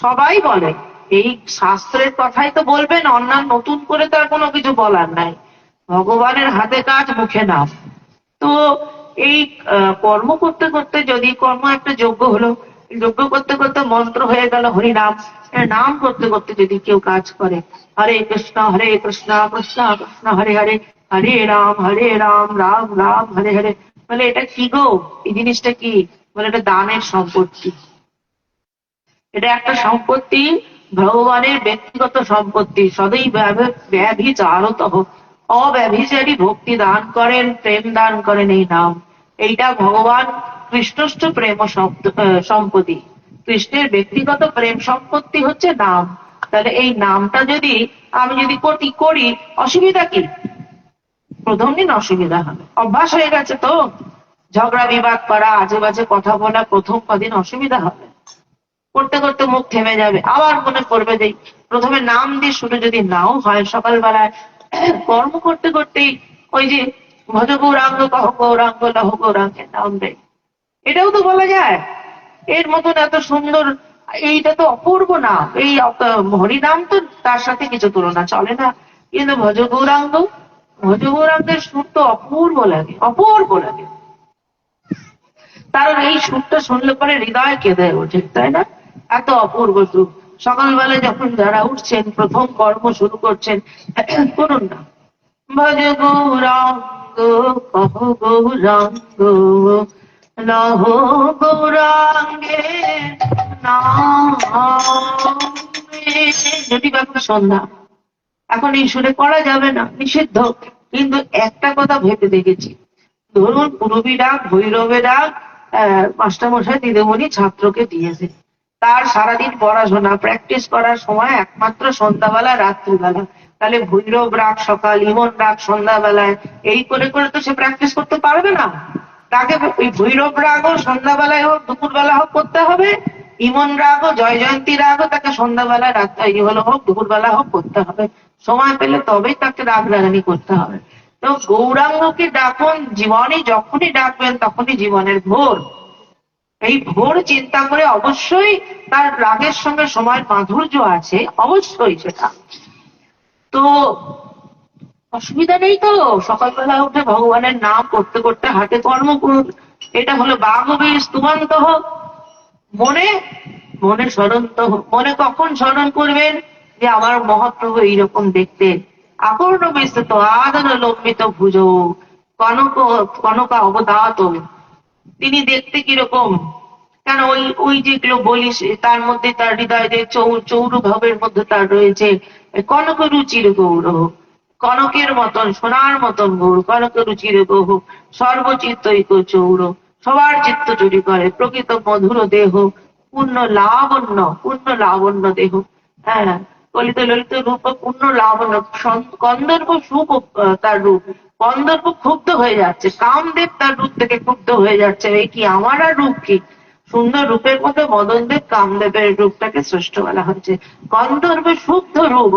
সবাই বলে, এই শাস্ত্রের কথাই তো বলবেন, অন্যান্য নতুন করে তার কোনো কিছু বলার নাই। ভগবানের হাতে কাজ, মুখে নাম। তো এই কর্ম করতে করতে, যদি কর্ম একটা যজ্ঞ হলো, যজ্ঞ করতে করতে মন্ত্র হয়ে গেল হরিনাম, নাম করতে করতে যদি কেউ কাজ করে, হরে কৃষ্ণ কৃষ্ণ কৃষ্ণ হরে হরে, হরে রাম রাম রাম হরে হরে, বলে এটা কি গো, এই জিনিসটা কি? বলে এটা দানের সম্পত্তি। এটা একটা সম্পত্তি, ভগবানের ব্যক্তিগত সম্পত্তি। সদৈ ব্যভিচারত, অব্যভিচারী ভক্তি দান করেন, প্রেম দান করেন এই নাম। এইটা ভগবান কৃষ্ণস্থ প্রেম সম্পত্তি। কৃষ্ণের ব্যক্তিগত প্রেম সম্পত্তি হচ্ছে নাম। তাহলে এই নামটা যদি আমি যদি করি, অসুবিধা কি? প্রথম দিন অসুবিধা হবে, অভ্যাস হয়ে গেছে তো ঝগড়া বিবাদ করা, আজে বাজে কথা বলা, প্রথম কদিন অসুবিধা হবে। করতে করতে মুখ থেমে যাবে, আবার মনে করবে যে প্রথমে নাম দিয়ে শুরু যদি নাও হয়, সকালবেলায় কর্ম করতে করতেই ওই যে ভজ গৌরাঙ্গ কহ গৌরাঙ্গ লহ গৌরাঙ্গের নাম দেয়, এটাও তো বলা যায়। এর মতন এত সুন্দর, এইটা তো অপূর্ব নাম। এই হরিনাম তো তার সাথে কিছু তুলনা চলে না। কিন্তু ভজ গৌরাঙ্গের সুর তো অপূর্ব লাগে, অপূর্ব লাগে। কারণ এই সুরটা শুনলে পরে হৃদয় কেঁদে ওঠে, তাই না? এত অপূর্ব সুর। সকালবেলায় যখন যারা উঠছেন, প্রথম কর্ম শুরু করছেন, করুন না, ভজ গৌরাঙ্গ কহ গৌরাঙ্গ লহ গৌরাঙ্গে নাম। যদি এখন সন্ধ্যা, এখন এই সুরে করা যাবে না, নিষিদ্ধ। কিন্তু একটা কথা ভেবে দেখেছি, ধরুন পুরবী ডাক, ভৈরবে ডাক মাস্টারমশাই দিদিমণি ছাত্রকে দিয়েছে, তার সারাদিন পড়াশোনা প্র্যাকটিস করার সময় একমাত্র সন্ধ্যাবেলা, রাত্রিবেলা। তাহলে ভৈরব রাগ সকাল, ইমন রাগ সন্ধ্যাবেলায়, এই করে করে তো সে প্র্যাকটিস করতে পারবে না। তাকে ওই ভৈরব রাগও সন্ধ্যাবেলায় হোক দুপুরবেলা হোক করতে হবে, ইমন রাগও জয় জয়ন্তী রাগও তাকে সন্ধ্যাবেলায় হোক দুপুরবেলা হোক করতে হবে। সময় পেলে তবেই তাকে রাগ রাগানি করতে হবে। তো গৌরাঙ্গকে ডাকুন, জীবনে যখনই ডাকবেন তখনই জীবনের ভোর। এই ভোর চিন্তা করে অবশ্যই তার রাগের সঙ্গে সময়ের মাধুর্য আছে, অবশ্যই সেটা। তো অসুবিধা নেই তো, সকালবেলা উঠে ভগবানের নাম করতে করতে হাতে কর্ম করুন। এটা হলো বাগবীর স্তুবন্ত হোক, মনে স্মরণ তো হোক। মনে কখন স্মরণ করবেন? যে আমার মহাপ্রভু এইরকম দেখতে, আকর্ণ বিস্তৃত আদন লম্বিত ভুজ, কনকা অবদাত। তিনি দেখতে কিরকম? কেন ওই যেগুলো বলিস, তার মধ্যে তার হৃদয় যে চৌরভাবের মধ্যে তার রয়েছে কনক রুচির গৌর, কনকের মতন সোনার মতন গৌর, কনক রুচির গৌর, সর্বচিত্তৈক চৌর, সবার চিত্ত চুরি করে, প্রকৃত মধুর দেহ, পূর্ণ লাবণ্য দেহ। হ্যাঁ, ললিত ললিত রূপ, পূর্ণ লাবণ্য, কন্দর্প সুপ তার রূপ। কন্দর্প ক্ষুব্ধ হয়ে যাচ্ছে, কামদেব তার রূপ থেকে ক্ষুব্ধ হয়ে যাচ্ছে, এই কি আমার আর রূপ কি? সুন্দর রূপের মধ্যে মদনদেব কামদেবের রূপটাকে শ্রেষ্ঠ বলা হচ্ছে। কন্দর্প শুদ্ধ রূপ,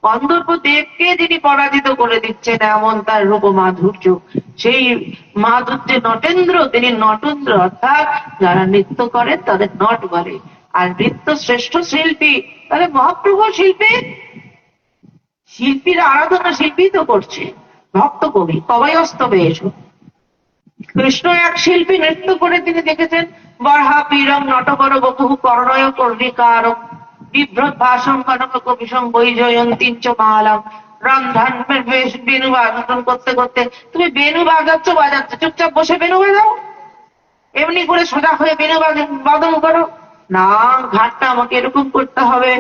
কন্দর্প দেবকে যিনি পরাজিত করে দিচ্ছেন, এমন তার রূপ মাধুর্য। সেই মাধুর্যে নটেন্দ্র, তিনি নটেন্দ্র, অর্থাৎ যারা নৃত্য করেন তাদের নট বলে। আর নৃত্য শ্রেষ্ঠ শিল্পী, তাহলে মহাপ্রভু শিল্পী, শিল্পীর আরাধনা শিল্পী তো করছে। ভক্ত কবি কবয়স্তবে এসো, কৃষ্ণ এক শিল্পী, নৃত্য করে তিনি দেখেছেন। বর্হা পীরম নটকর বহু কর্ণয় কর্ণিকার বিভ্রত ভাষণ কনক কবিসং বৈজয়ন্তীঞ্চ মালাম। রন্ধন বেনু বাদন করতে করতে, তুমি বেনু বাজাচ্ছ, চুপচাপ বসে বেনু বাজাও, এমনি করে সোজা হয়ে বেনু বাদন করো না। ঘাটটা আমাকে এরকম করতে হবে,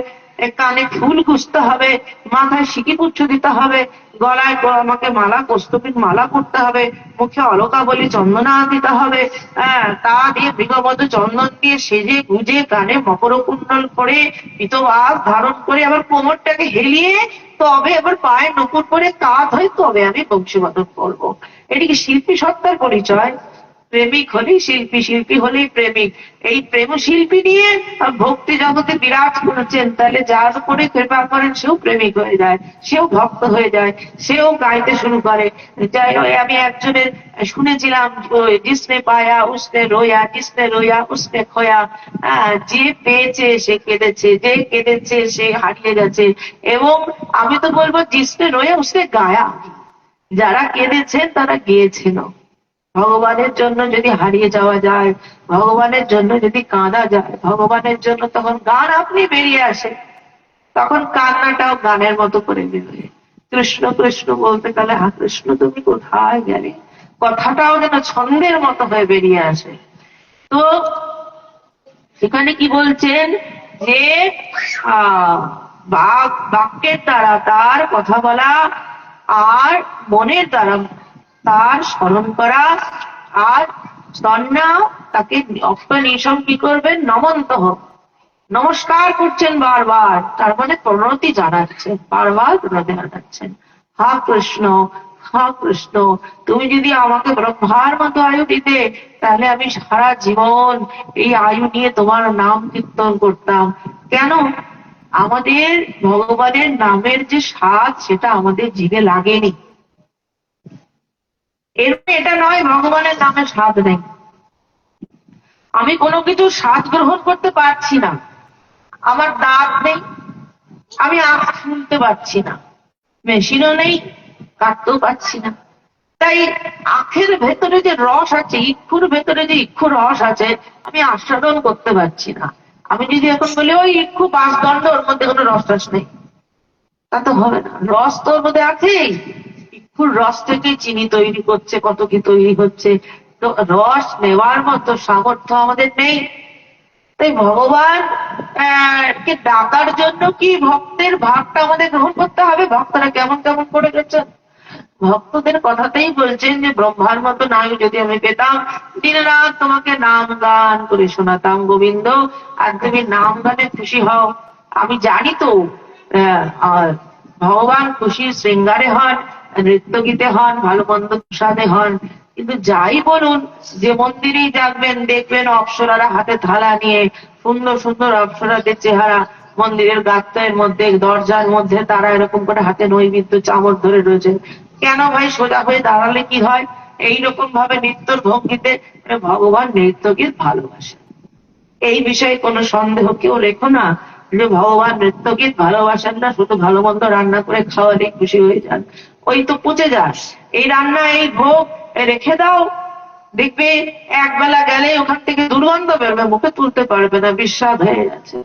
কানে ফুল গুছতে হবে, মাথায় সিকি পুচ্ছ দিতে হবে, গলায় আমাকে মালা, কৌস্তুভীর মালা করতে হবে, মুখে অলকা বলি চন্দনা দিতে হবে, তা দিয়ে মৃগবধ চন্দন দিয়ে সেজে গুজে, কানে মকর কুণ্ডল করে, পিতবাস ধারণ করে, আবার কোমরটাকে হেলিয়ে, তবে আবার পায়ে নকুর করে কাঁধ হয়ে তবে আমি বংশীবাদন করবো। এটি কি শিল্পী সত্তার পরিচয়? প্রেমিক হলেই শিল্পী, শিল্পী হলেই প্রেমিক। এই প্রেম শিল্পী নিয়ে ভক্তি জগতে বিরাজ করেছেন, তাহলে যার উপরে কৃপা করেন সেও প্রেমিক হয়ে যায়, সেও ভক্ত হয়ে যায়, সেও গাইতে শুরু করে। যাই হোক, আমি একজনের শুনেছিলাম, জিসনে পায়া উসনে রোয়া, জিসনে রোয়া উসনে খোয়া। যে পেয়েছে সে কেঁদেছে, যে কেঁদেছে সে হারিয়ে গেছে। এবং আমি তো বলবো জিসনে রোয়া উসনে গায়া, যারা কেঁদেছেন তারা গেয়েছেন। ভগবানের জন্য যদি হারিয়ে যাওয়া যায়, ভগবানের জন্য যদি কাঁদা যায়, ভগবানের জন্য তখন গান আপনি বেরিয়ে আসে, তখন কান্নাটাও গানের মতো করে বেরোয়। কৃষ্ণ কৃষ্ণ বলতে গেলে হা কৃষ্ণ তুমি কোথায় গেলে, কথাটাও যেন ছন্দের মতো হয়ে বেরিয়ে আসে। তো সেখানে কি বলছেন যে বাক্যের দ্বারা তার কথা বলা আর মনের দ্বারা তার স্মরণ করা, আর স্তন্যা তাকে অপ্রনিশম কি করবেন, নমন্ত হোক, নমস্কার করছেন বারবার, তার মানে প্রণতি জানাচ্ছেন, বারবার প্রণতি জানাচ্ছেন। হা কৃষ্ণ, হা কৃষ্ণ, তুমি যদি আমাকে ব্রহ্মার মতো আয়ু দিতে, তাহলে আমি সারা জীবন এই আয়ু নিয়ে তোমার নাম কীর্তন করতাম। কেন? আমাদের ভগবানের নামের যে স্বাদ, সেটা আমাদের জিভে লাগেনি। এর এটা নয় ভগবানের নামে স্বাদ নেই, আমি কোনো কিছু স্বাদ গ্রহণ করতে পারছি না, আমার দাঁত নেই, আমি আখ শুনতে পাচ্ছি না, মেশিনও নেই, কাটতেও পাচ্ছি না, তাই আখের ভেতরে যে রস আছে, ইক্ষুর ভেতরে যে ইক্ষু রস আছে, আমি আস্বাদন করতে পারছি না। আমি যদি এখন বলি ওই ইক্ষু পাঁচদণ্ড, ওর মধ্যে কোনো রস টস নেই, তা তো হবে না, রস তো ওর মধ্যে আছেই। ইক্ষুর রস থেকে চিনি তৈরি করছে, কত কি তৈরি হচ্ছে, তো রস নেওয়ার মতো সামর্থ্য আমাদের নেই। তাই ভগবান কে ডাকার জন্য কি ভক্তের ভাগটা আমাদের গ্রহণ করতে হবে? ভক্তরা কেমন কেমন করে গেছেন, ভক্তদের কথাতেই বলছেন যে ব্রহ্মার মতো নায়ক যদি আমি পেতাম, দিন রাত তোমাকে নাম গান করে শোনাতাম গোবিন্দ, আর তুমি নাম গানে খুশি হও। আমি জানি তো ভগবান খুশি শৃঙ্গারে হন, নৃত্য গীতে হন, ভালো মন্দ প্রসাদে হন, কিন্তু যাই বলুন, যে মন্দিরেই যাবেন দেখবেন অপ্সরারা হাতে থালা নিয়ে, সুন্দর সুন্দর অপ্সরাদের চেহারা, মন্দিরের গাত্রের মধ্যে, দরজার মধ্যে তারা এরকম করে হাতে নৈবেদ্য চামচ ধরে রয়েছেন। কেন ভাই? সোজা হয়ে দাঁড়ালে কি হয়? এইরকম ভাবে নৃত্যর ভঙ্গিতে ভগবান নৃত্যকে ভালোবাসেন, এই বিষয়ে কোনো সন্দেহ কেউ রেখো না যে ভগবান নৃত্যগীত ভালোবাসেন না, শুধু ভালো মন্দ রান্না করে খাওয়ালে খুশি হয়ে যান, ওই তো পচে যাস। এই রান্না, এই ভোগ রেখে দাও, দেখবে একবেলা গেলে ওখান থেকে দুর্গন্ধ বেরোবে, মুখে তুলতে পারবে না, বিস্বাদ হয়ে গেছে।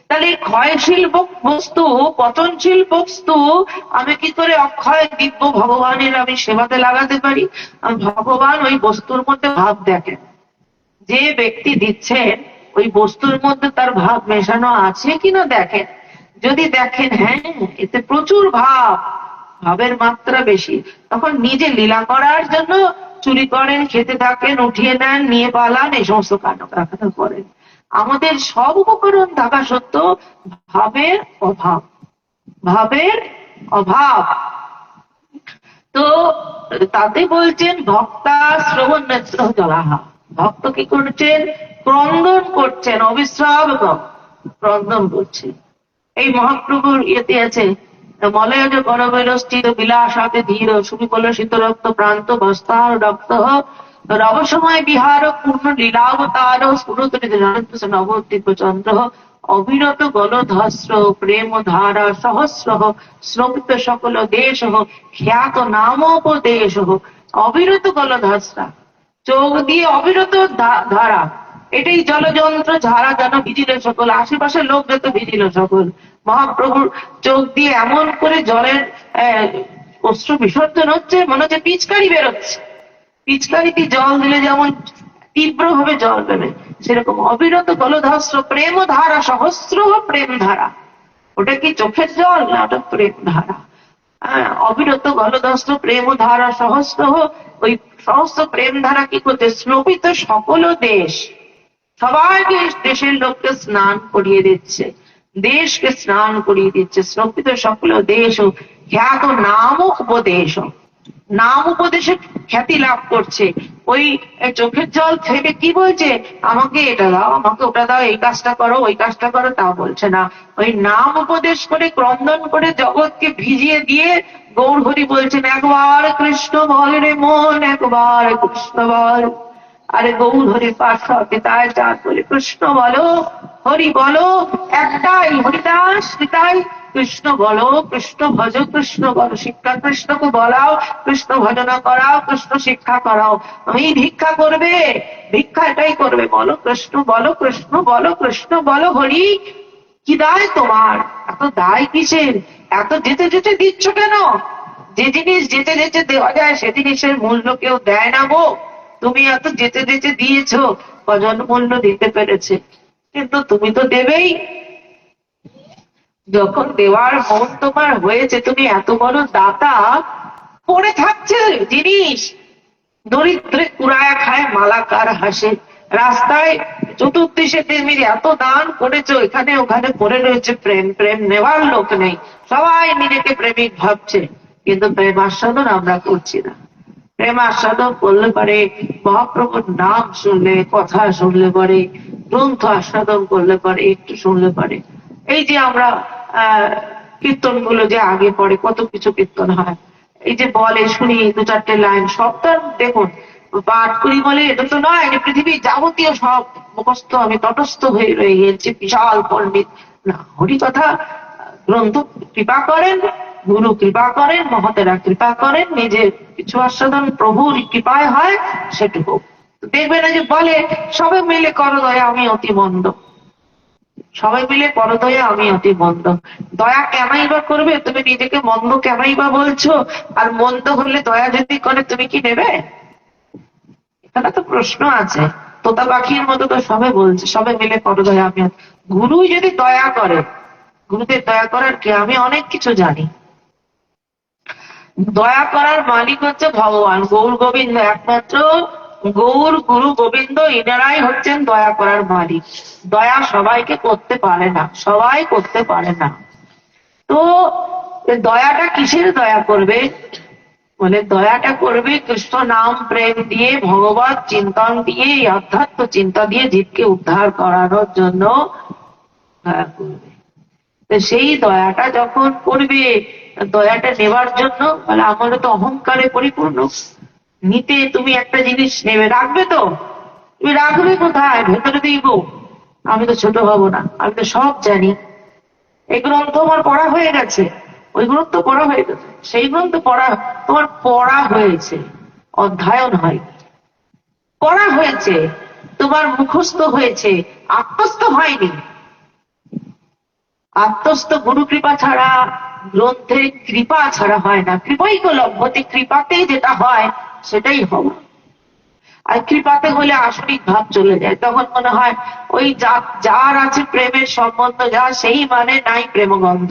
তাহলে ক্ষয়শীল বস্তু, পতনশীল বস্তু আমি কি করে অক্ষয় দিব্য ভগবানের আমি সেবাতে লাগাতে পারি? ভগবান ওই বস্তুর মধ্যে ভাব দেখেন, যে ব্যক্তি দিচ্ছেন ওই বস্তুর মধ্যে তার ভাব মেশানো আছে কিনা দেখেন। যদি দেখেন হ্যাঁ এতে প্রচুর ভাব, ভাবের মাত্রা বেশি, তখন নিজে লীলা করার জন্য চুরি করেন, খেতে থাকেন, উঠিয়ে নেন, নিয়ে পালান, এই সমস্ত কাণ্ড করেন। আমাদের সব উপকরণ থাকা সত্ত্বেও ভাবের অভাব, ভাবের অভাব। তো তাতে বলছেন ভক্তা শ্রবণ নেত্র জলাহা, ভক্ত কি করছেন? ক্রন্দন করছেন, অবিশ্রাম ক্রন্দন করছেন। এই মহাপ্রভুর ইয়েতে আছে, মলয়জ গণবৈরস্থিত বিলাসাতে ধীর সুবিকলসিত রক্ত প্রান্ত বস্তার রক্ত রব সময় বিহার পূর্ণ লীলাবতার নবদ্বীপ চন্দ্র অবিরত গলধস্র প্রেম ধারা সহস্র শ্রমিত সকল দেশ খ্যাত নামোপদেশ। অবিরত গলধস্রা, চোখ দিয়ে অবিরত ধারা, এটাই জলযন্ত্র ঝাড়া যেন ভিজিল সকল, আশেপাশের লোক যত ভিজিল সকল। মহাপ্রভুর চোখ দিয়ে এমন করে জলের অশ্রু বিসর্জন হচ্ছে, মনে হচ্ছে পিচকারি বেরোচ্ছে, পিচকারিতে জল দিলে যেমন তীব্র ভাবে জল বেরোয়, সেরকম অবিরত গলধস্র প্রেম ধারা সহস্র প্রেম ধারা। ওটা কি চোখের জল না, ওটা প্রেম ধারা। অবিরত গলধস্র প্রেম ধারা সহস্র, ওই সহস্র প্রেম ধারা কি করছে? স্নপিত সকল দেশ, সবাইকে দেশের লোককে স্নান করিয়ে দিচ্ছে, দেশকে স্নান করিয়ে দিচ্ছে। স্নপিত সকল দেশ খ্যাত নাম উপদেশ, নাম উপদেশে খ্যাতি লাভ করছে। ওই চোখের জল থেকে কি বলছে? আমাকে এটা দাও, আমাকে ওটা দাও, এই কাজটা করো, ওই কাজটা করো, তা বলছে না। ওই নাম উপদেশ করে, ক্রন্দন করে জগৎকে ভিজিয়ে দিয়ে গৌর হরি বলছেন, একবার কৃষ্ণ বল রে মন, একবার কৃষ্ণ বল। আরে গৌর হরির পাশা পিতায় চাঁদ বলে কৃষ্ণ বলো, হরি বলো, একটাই হরিদাস নিতাই কৃষ্ণ বলো, কৃষ্ণ ভজ, কৃষ্ণ বলো, শিক্ষা কৃষ্ণকে বলাও, কৃষ্ণ ভজনা করাও, কৃষ্ণ শিক্ষা করাও। আমি ভিক্ষা করবে, ভিক্ষা এটাই করবে, বলো কৃষ্ণ, বলো কৃষ্ণ, বলো কৃষ্ণ, বলো হরি। কি দায় তোমার? এত দায় কিসের? এত যেতে যেতে দিচ্ছ কেন? যে জিনিস যেতে যেতে দেওয়া যায় সে জিনিসের মূল্য কেউ দেয় না গো। তুমি এত যেতে যেতে দিয়েছো, কজন মূল্য দিতে পেরেছে? কিন্তু তুমি তো দেবেই। যখন দেওয়ার মন তোমার হয়েছে, তুমি এত বড় দাতা, পড়ে থাকছে জিনিস, দরিদ্রে কুড়ায়া খায় মালাকার হাসে। রাস্তায় চতুর্দিশে তুমি এত দান করেছো, এখানে ওখানে পড়ে রয়েছে প্রেম, প্রেম নেওয়ার লোক নেই, সবাই নিজেকে প্রেমিক ভাবছে, কিন্তু প্রেম আস্বাদন আমরা করছি না। প্রেম আস্বাদন করলে পারে মহাপ্রভুর নাম শুনলে, কথা শুনলে পারে, গ্রন্থ আস্বাদন করলে পারে, একটু শুনলে পারে। এই যে আমরা কীর্তন গুলো যে আগে পড়ে, কত কিছু কীর্তন হয়, এই যে বলে শুনি দু চারটে লাইন, সবটা দেখুন পাঠ করি বলে এটা তো নয় যে পৃথিবীর যাবতীয় সব মুখস্থ আমি তটস্থ হয়ে রয়ে গেছি বিশাল পণ্ডিত না। হরি কথা গ্রন্থ কৃপা করেন, গুরু কৃপা করেন, মহতেরা কৃপা করেন, নিজের কিছু আস্বাদন প্রভুর কৃপায় হয়, সেটুকু দেখবে না যে বলে সবাই মিলে করো দয়া আমি অতি মন্দ, সবাই মিলে করো দয়া আমি অতি মন্দ। দয়া কেনই বা করবে? তুমি নিজেকে মন্দ কেনই বা বলছো? আর মন্দ হলে দয়া যদি করে তুমি কি নেবে? এখানে তো প্রশ্ন আছে। তোতা পাখির মতো তো সবাই বলছে সবাই মিলে করো দয়া আমি। গুরু যদি দয়া করে, গুরুদের দয়া করার কি? আমি অনেক কিছু জানি। দয়া করার মালিক হচ্ছে ভগবান, গৌর গোবিন্দ, একমাত্র গৌর গুরু গোবিন্দ, ইনারাই হচ্ছেন দয়া করার মালিক। দয়া সবাইকে করতে পারে না, সবাই করতে পারে না। তো দয়াটা কিসের দয়া করবে? বলে দয়াটা করবে কৃষ্ণ নাম প্রেম দিয়ে, ভগবত চিন্তন দিয়ে, আধ্যাত্ম চিন্তা দিয়ে জীবকে উদ্ধার করানোর জন্য দয়া করবে। সেই দয়াটা যখন করবে, দয়াটা নেবার জন্য বলে আমারও তো অহংকারে পরিপূর্ণ, নিতে তুমি একটা জিনিস নেবে, রাখবে তো? তুমি রাখবে কোথায়? ভেতরে দিব? আমি তো ছোট হব না, আমি তো সব জানি। এই গ্রন্থ আমার পড়া হয়ে গেছে, ওই গ্রন্থ পড়া হয়ে গেছে, সেই গ্রন্থ পড়া তোমার পড়া হয়েছে, অধ্যয়ন হয়, পড়া হয়েছে, তোমার মুখস্থ হয়েছে, আত্মস্থ হয়নি। আত্মস্থ গুরু কৃপা ছাড়া, গ্রন্থের কৃপা ছাড়া হয় না। কৃপাই তো লভ্যতে, কৃপাতেই যেটা হয় সেটাই হবে। আর কৃপাতে হলে আসরিক ভাব চলে যায়, তখন মনে হয় ওই যার আছে প্রেমের সম্বন্ধ, যা সেই মানে নাই প্রেমগন্ধ,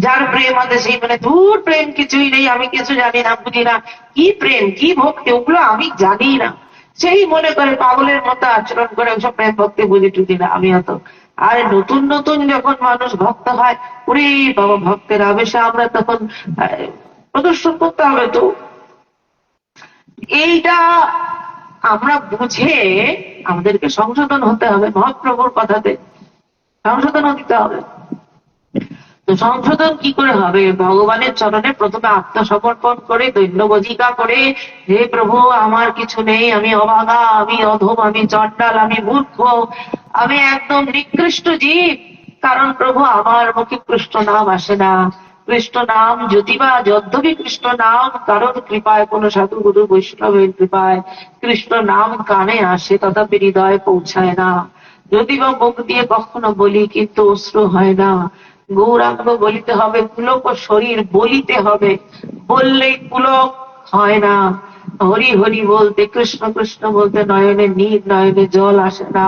যার প্রেম আছে সেই মানে দূর প্রেম কিছুই নেই, আমি কিছু জানি না, বুঝি না, কি প্রেম কি ভক্তি ওগুলো আমি জানি না, সেই মনে করে পাগলের মতো আচরণ করে ওসব প্রেম ভক্তি বুঝি টুঝি না আমি অত। আর নতুন নতুন যখন মানুষ ভক্ত হয়, ওরে বাবা ভক্তের আবেশে আমরা তখন প্রদর্শন করতে হবে। তো এইটা আমরা বুঝে আমাদেরকে সংশোধন হতে হবে, মহাপ্রভুর কথাতে সংশোধন দিতে হবে। তো সংশোধন কি করে হবে? ভগবানের চরণে প্রথমে আত্মসমর্পণ করে, দৈন্যবজিকা করে, হে প্রভু আমার কিছু নেই, আমি অভাগা, আমি অধম, আমি চণ্ডাল, আমি মূর্খ, আমি একদম নিকৃষ্ট জীব। কারণ প্রভু আমার মুখে কৃষ্ণ নাম আসে না, কৃষ্ণ নাম যদিবা যদ্যপি কৃষ্ণ নাম কারণ কৃপায়, কোন সাধু গুরু বৈষ্ণবের কৃপায় কৃষ্ণ নাম কানে আসে, তথাপি হৃদয়ে পৌঁছায় না। যদিবা মুখ দিয়ে কখনো বলি কিন্তু অশ্রু হয় না। গৌরাঙ্গ বলিতে হবে, পুলক শরীর বলিতে হবে, বললেই পুলক হয় না। হরি হরি বলতে, কৃষ্ণ কৃষ্ণ বলতে নয়নে নীর, নয়নে জল আসে না।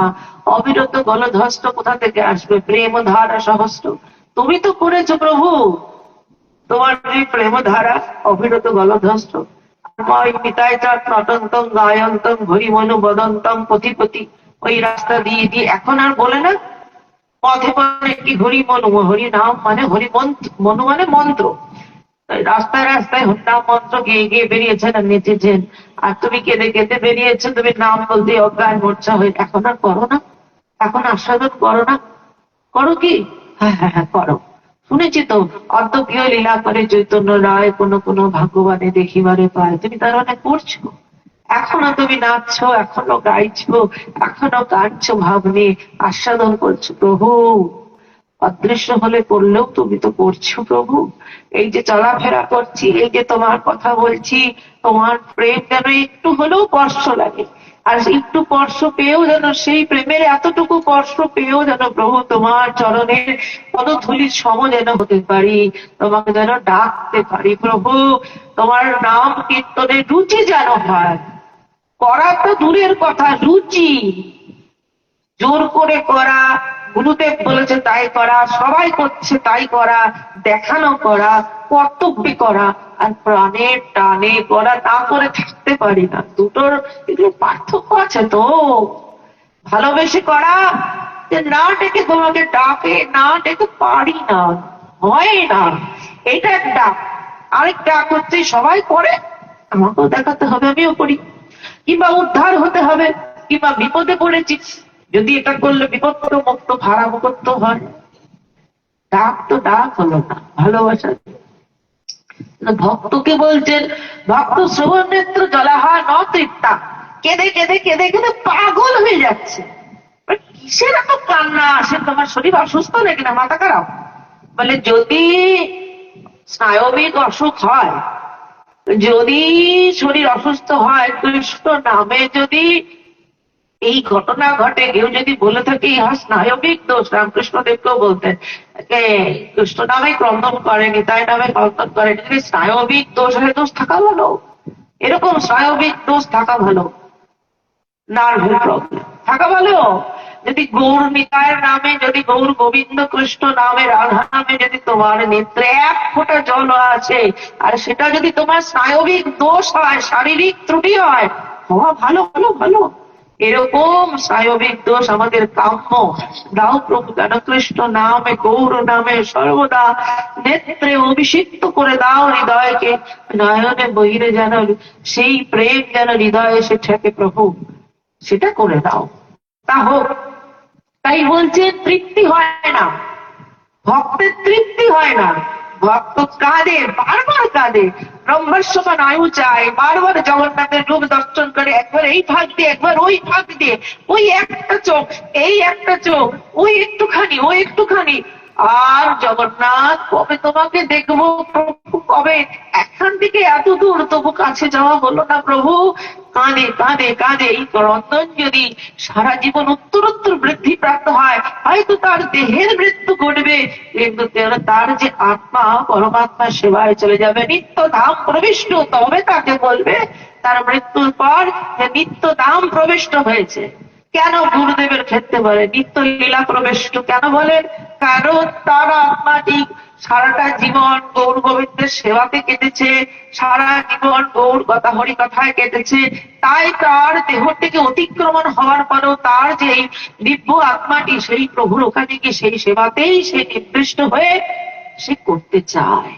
অবিরত গলধস্ত কোথা থেকে আসবে? প্রেম ধারা সহস্র তুমি তো করেছো প্রভু, তোমার যে প্রেম ধারা অবিরত গলধস্ত। পিতায় চাঁদ নটন্তম গায়ন্তম হরিমনু বদন্তম পথিপতি, ওই রাস্তা দিয়ে দিয়ে এখন আর বলে না পথে পথে কি হরি মনু, হরি নাম মানে হরি মন্ত্র, মনু মানে মন্ত্র, রাস্তায় রাস্তায় হরিনাম মন্ত্র গিয়ে গিয়ে বেরিয়েছেন আর নেচেছেন, আর তুমি কেঁদে কেঁদে বেরিয়েছো, তুমি নাম বলতে অজ্ঞান মূর্ছা হয়ে। এখন আর করো না, এখন আস্বাদন করো না, করো কি? হ্যাঁ হ্যাঁ হ্যাঁ করো। শুনেছি তো অর্ধপ্রিয় লীলা করে চৈতন্য রায়, কোন কোন ভাগ্যবানে দেখিবারে পায়, তুমি তার মানে করছো, এখনো তুমি নাচছো, এখনো গাইছো, এখনো কাঁদছো, ভাব নিয়ে আস্বাদন করছো। প্রভু অদৃশ্য হলে করলেও তুমি তো করছো প্রভু। এই যে চলাফেরা করছি, এই যে তোমার কথা বলছি, তোমার প্রেম যেন একটু হলেও স্পর্শ লাগে। আর একটু স্পর্শ পেয়েও যেন, সেই প্রেমের এতটুকু স্পর্শ পেয়েও যেন প্রভু তোমার চরণের পদধূলির সম যেন হতে পারি, তোমাকে যেন ডাকতে পারি প্রভু। তোমার নাম কীর্তনের রুচি যেন হয়, করা তো দূরের কথা, রুচি। জোর করে করা, গুরুদেব বলেছে তাই করা, সবাই করছে তাই করা, দেখানো করা, কর্তব্যে করা, আর প্রাণের টানে করা, তা করে থাকতে পারি না। দুটোর এগুলো পার্থক্য আছে তো। ভালোবেসে করা, যে না ডেকে তোমাকে ডাকে, না ডেকে পারি না, হয় না, এটা এক ডাক। আরেক ডাক হচ্ছে সবাই করে, আমাকেও দেখাতে হবে, আমিও করি। কিংবা উদ্ধার হতে হবে, কিংবা বিপদে পড়েছি, যদি এটা করলে বিপদ মুক্ত ভাড়া মুক্ত হয়। ডাক তো ডাক হলো না, ভালোবাসা। ভক্তকে বলছেন, ভক্ত শ্রবণ নেত্র জলাহার ন তৃপ্তা, কেঁদে কেঁদে কেঁদে কেঁদে পাগল হয়ে যাচ্ছে। কিসের এত কান্না আসে? তোমার শরীর অসুস্থ নাকি না মাথা খারাপ? বলে যদি স্নায়বিক অসুখ হয়, যদি শরীর অসুস্থ হয়, কৃষ্ণ নামে যদি এই ঘটনা ঘটে, কেউ যদি বলে থাকে ইহা স্নায়বিক দোষ, রামকৃষ্ণদেবকেও বলতেন কৃষ্ণ নামে ক্রন্দন করেনি, তাই নামে ক্রন্দন করেনি, যদি স্নায়বিক দোষ হয়, দোষ থাকা ভালো, এরকম স্নায়বিক দোষ থাকা ভালো, নার্ভের প্রবলেম থাকা ভালো। যদি গৌর নিতায়ের নামে, যদি গৌর গোবিন্দ কৃষ্ণ নামে, রাধা নামে যদি তোমার নেত্রে এক ফোঁটা জল আছে, আর সেটা যদি তোমার স্নায়বিক দোষ হয়, শারীরিক ত্রুটি হয়, হওয়া ভালো ভালো ভালো। এরকম স্নায়বিক দোষ আমাদের কাম্য। দাও প্রভু যেন কৃষ্ণ নামে, গৌর নামে সর্বদা নেত্রে অভিষিক্ত করে দাও হৃদয়কে, নয়নে বহিরে যেন সেই প্রেম যেন হৃদয়ে এসে ঠেকে প্রভু, সেটা করে দাও। তা হোক। তাই বলছে তৃপ্তি হয় না, ভক্তের তৃপ্তি হয় না। ভক্ত কাঁদে, বারবার কাঁদে, ব্রহ্মস্বমান আয়ু চায়, বারবার জগন্নাথের রূপ দর্শন করে, একবার এই ভাগ দিয়ে, একবার ওই ভাগ দিয়ে, ওই একটা চোখ, এই একটা চোখ, ওই একটুখানি, ওই একটুখানি। আর জগন্নাথ কবে তোমাকে দেখবো প্রভু, কবে? এখান থেকে এত দূর, তবু কাছে যাওয়া হলো না প্রভু। কাঁদে কাঁদে কাঁদে। এই ক্রন্দন যদি সারা জীবন উত্তরোত্তর বৃদ্ধি প্রাপ্ত হয়, হয়তো তার দেহের মৃত্যু ঘটবে, কিন্তু তার যে আত্মা পরমাত্মা সেবায় চলে যাবে, নিত্য ধাম প্রবিষ্ট। তবে তাকে বলবে তার মৃত্যুর পর যে নিত্য ধাম প্রবিষ্ট হয়েছে। কেন গুরুদেবের ক্ষেত্রে বলে নিত্য লীলা প্রবিষ্ট কেন বলেন? কারণ তার আত্মাটি সারাটা জীবন গৌর গোবিন্দের সেবাতে কেটেছে, সারা জীবন গৌর কথা হরি কথায় কেটেছে। তাই তার দেহ থেকে অতিক্রমণ হওয়ার পরেও তার যে দিব্য আত্মাটি সেই প্রভুর ওখানে গিয়ে সেই সেবাতেই সে নির্দিষ্ট হয়ে সে করতে চায়,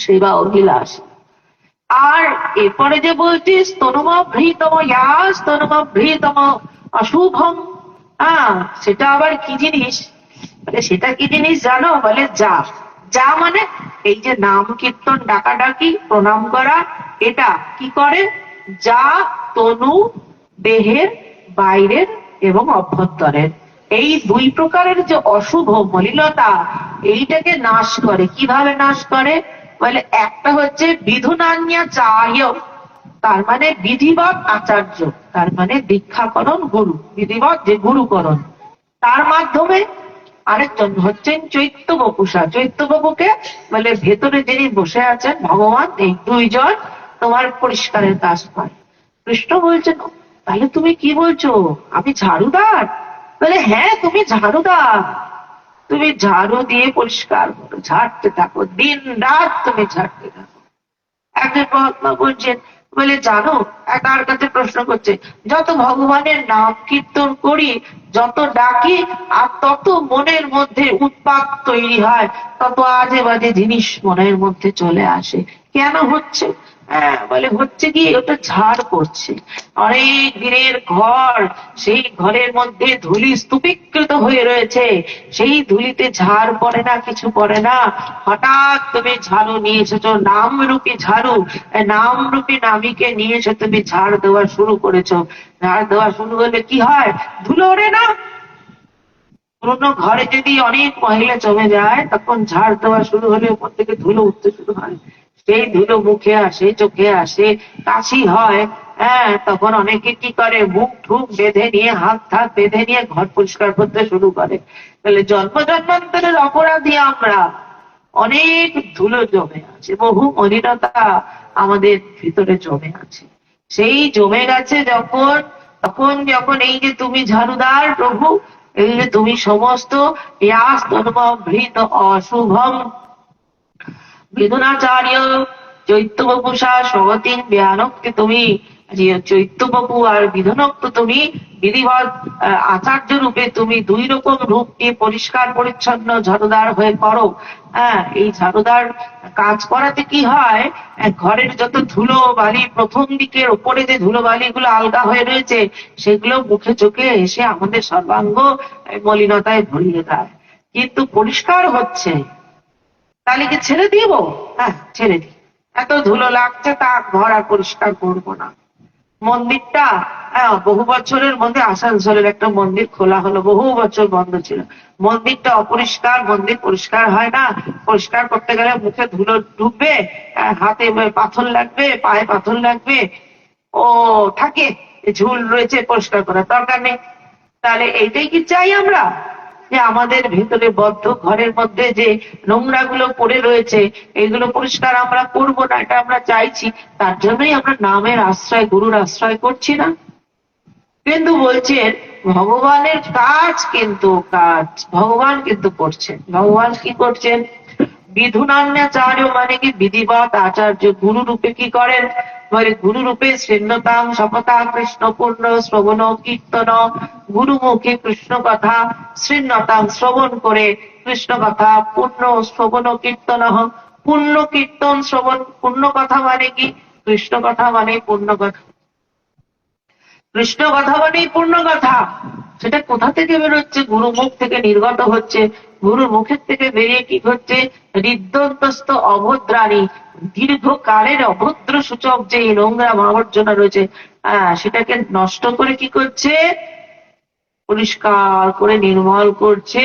সেবা অভিলাষ। আর এরপরে যে বলছি স্তনম ভৃতম ইয়া স্তনম ভৃতম অশুভম, সেটা আবার কি জিনিস? বলে সেটা কি জিনিস জানো? বলে যা। যা মানে এই যে নাম কীর্তন, ডাকাডাকি, প্রণাম করা, এটা কি করে? যা তনু দেহের বাইরের এবং অভ্যন্তরের এই দুই প্রকারের যে অশুভ মলিনতা, এইটাকে নাশ করে। কিভাবে নাশ করে? বলে একটা হচ্ছে বিধুনান্যা চায়, তার মানে বিধিবৎ আচার্য, তার মানে দীক্ষাকরণ গুরু, বিধিবৎ যে গুরুকরণ, তার মাধ্যমে। আরেকজন হচ্ছেন চৈত্যবপুষা। চৈত্যবপুকে বলে ভেতরে যিনি বসে আছেন ভগবান, এই দুইজন তোমার পরিষ্কারের কাজ পায়। কৃষ্ণ বলছেন তাহলে তুমি কি বলছো, আমি ঝাড়ুদার? বলে হ্যাঁ, তুমি ঝাড়ুদার, তুমি ঝাড়ু দিয়ে পরিষ্কার করো, ঝাড়তে থাকো, দিন রাত তুমি ঝাড়তে থাকো। একজন মহাত্মা বলছেন, বলে জানো, তার কাছে প্রশ্ন করছে, যত ভগবানের নাম কীর্তন করি, যত ডাকি, আর তত মনের মধ্যে উৎপাত তৈরি হয়, তত আজে বাজে জিনিস মনের মধ্যে চলে আসে। কেন হচ্ছে? বলে হচ্ছে কি, ওটা ঝাড় করছে। অনেক দিনের ঘর, সেই ঘরের মধ্যে ধুলি স্তূপীকৃত হয়ে রয়েছে, সেই ধুলিতে ঝাড় পড়ে না, কিছু পড়ে না। হঠাৎ তুমি ঝাড়ু নিয়ে এসেছো, নামরূপী ঝাড়ু, নামরূপী নামিকে নিয়ে এসে তুমি ঝাড় দেওয়া শুরু করেছো। ঝাড় দেওয়া শুরু হলে কি হয়? ধুলো ওড়ে না? পুরোনো ঘরে যদি অনেক মহিলা জমে যায়, তখন ঝাড় দেওয়া শুরু হলে উপর থেকে ধুলো উঠতে শুরু হয়। সেই ধুলো মুখে আসে, চোখে আসে, কাশি হয়। হ্যাঁ, তখন অনেকে কি করে, মুখ ঠুক বেঁধে নিয়ে, হাত হাত বেঁধে নিয়ে ঘর পরিষ্কার করতে শুরু করে। তাহলে জন্ম জন্মান্তরের অপরাধী আমরা। অনেক ধুলো জমে আছে, বহু মলিনতা আমাদের ভিতরে জমে আছে। সেই জমে গেছে যখন, তখন যখন এই যে তুমি ঝাড়ুদার প্রভু, এই যে তুমি সমস্ত ভৃত অশুভম বিধুনাচার্য চৈত্যবপুষা স্বগতিন ব্যানককে তুমি, চৈত্যবপু আর বিধনক তুমি বিধিবৎ আচার্য রূপে তুমি দুই রকম রূপ নিয়ে পরিষ্কার পরিচ্ছন্ন ঝাড়ুদার হয়ে করো। হ্যাঁ, এই ঝাড়ুদার কাজ করাতে কি হয়, ঘরের যত ধুলো বালি, প্রথম দিকের ওপরে যে ধুলো বালি গুলো আলগা হয়ে রয়েছে, সেগুলো মুখে চোখে এসে আমাদের সর্বাঙ্গ মলিনতায় ভরিয়ে দেয়। কিন্তু পরিষ্কার হচ্ছে, তাহলে কি ছেড়ে দিব? হ্যাঁ, ছেড়ে দিই। এত ধুলো লাগছে, তা ঘর আর পরিষ্কার করবো না। মন্দিরটা বহু বছরের মধ্যে আসানসোলের একটা মন্দির খোলা হলো, বহু বছর বন্ধ ছিল। মন্দিরটা অপরিষ্কার, মন্দির পরিষ্কার হয় না। পরিষ্কার করতে গেলে মুখে ধুলো ঢুকবে, হাতে পাথর লাগবে, পায়ে পাথর লাগবে, ও থাকে ঝুল রয়েছে, পরিষ্কার করার দরকার নেই। তাহলে এইটাই কি চাই আমরা, যে আমাদের ভিতরে বদ্ধ ঘরের মধ্যে যে নোংরা গুলো পড়ে রয়েছে, এগুলো পরিষ্কার আমরা করব না, এটা আমরা চাইছি। তার জন্যই আমরা নামের আশ্রয়, গুরুর আশ্রয় করছি না। কিন্তু বলছেন ভগবানের কাজ, কিন্তু কাজ ভগবান কিন্তু করছেন। ভগবান কি করছেন? বিধুনান্যাচার্য মানে কি, বিধিবৎ আচার্য গুরু রূপে কি করেন, মানে গুরু রূপে শ্রীন্নতাম শপথা কৃষ্ণ পূর্ণ শ্রবণ কীর্তন, গুরু মুখে কৃষ্ণ কথা শ্রীন্নতাম শ্রবণ করে কৃষ্ণ কথা পূর্ণ শ্রবণ কীর্তন, পূর্ণ কীর্তন শ্রবণ। পূর্ণ কথা মানে কি? কৃষ্ণ কথা মানে পূর্ণ কথা। কৃষ্ণ কথা মানেই পূর্ণ কথা। সেটা কোথা থেকে বেরোচ্ছে? গুরু মুখ থেকে নির্গত হচ্ছে। গুরুর মুখের থেকে বেরিয়ে কি হচ্ছে? হৃদয়ন্তস্থ অভদ্রাণী, দীর্ঘকালের অভদ্র সূচক যে নোংরা আবর্জনা রয়েছে, সেটাকে নষ্ট করে কি করছে? পরিষ্কার করে নির্মল করছে।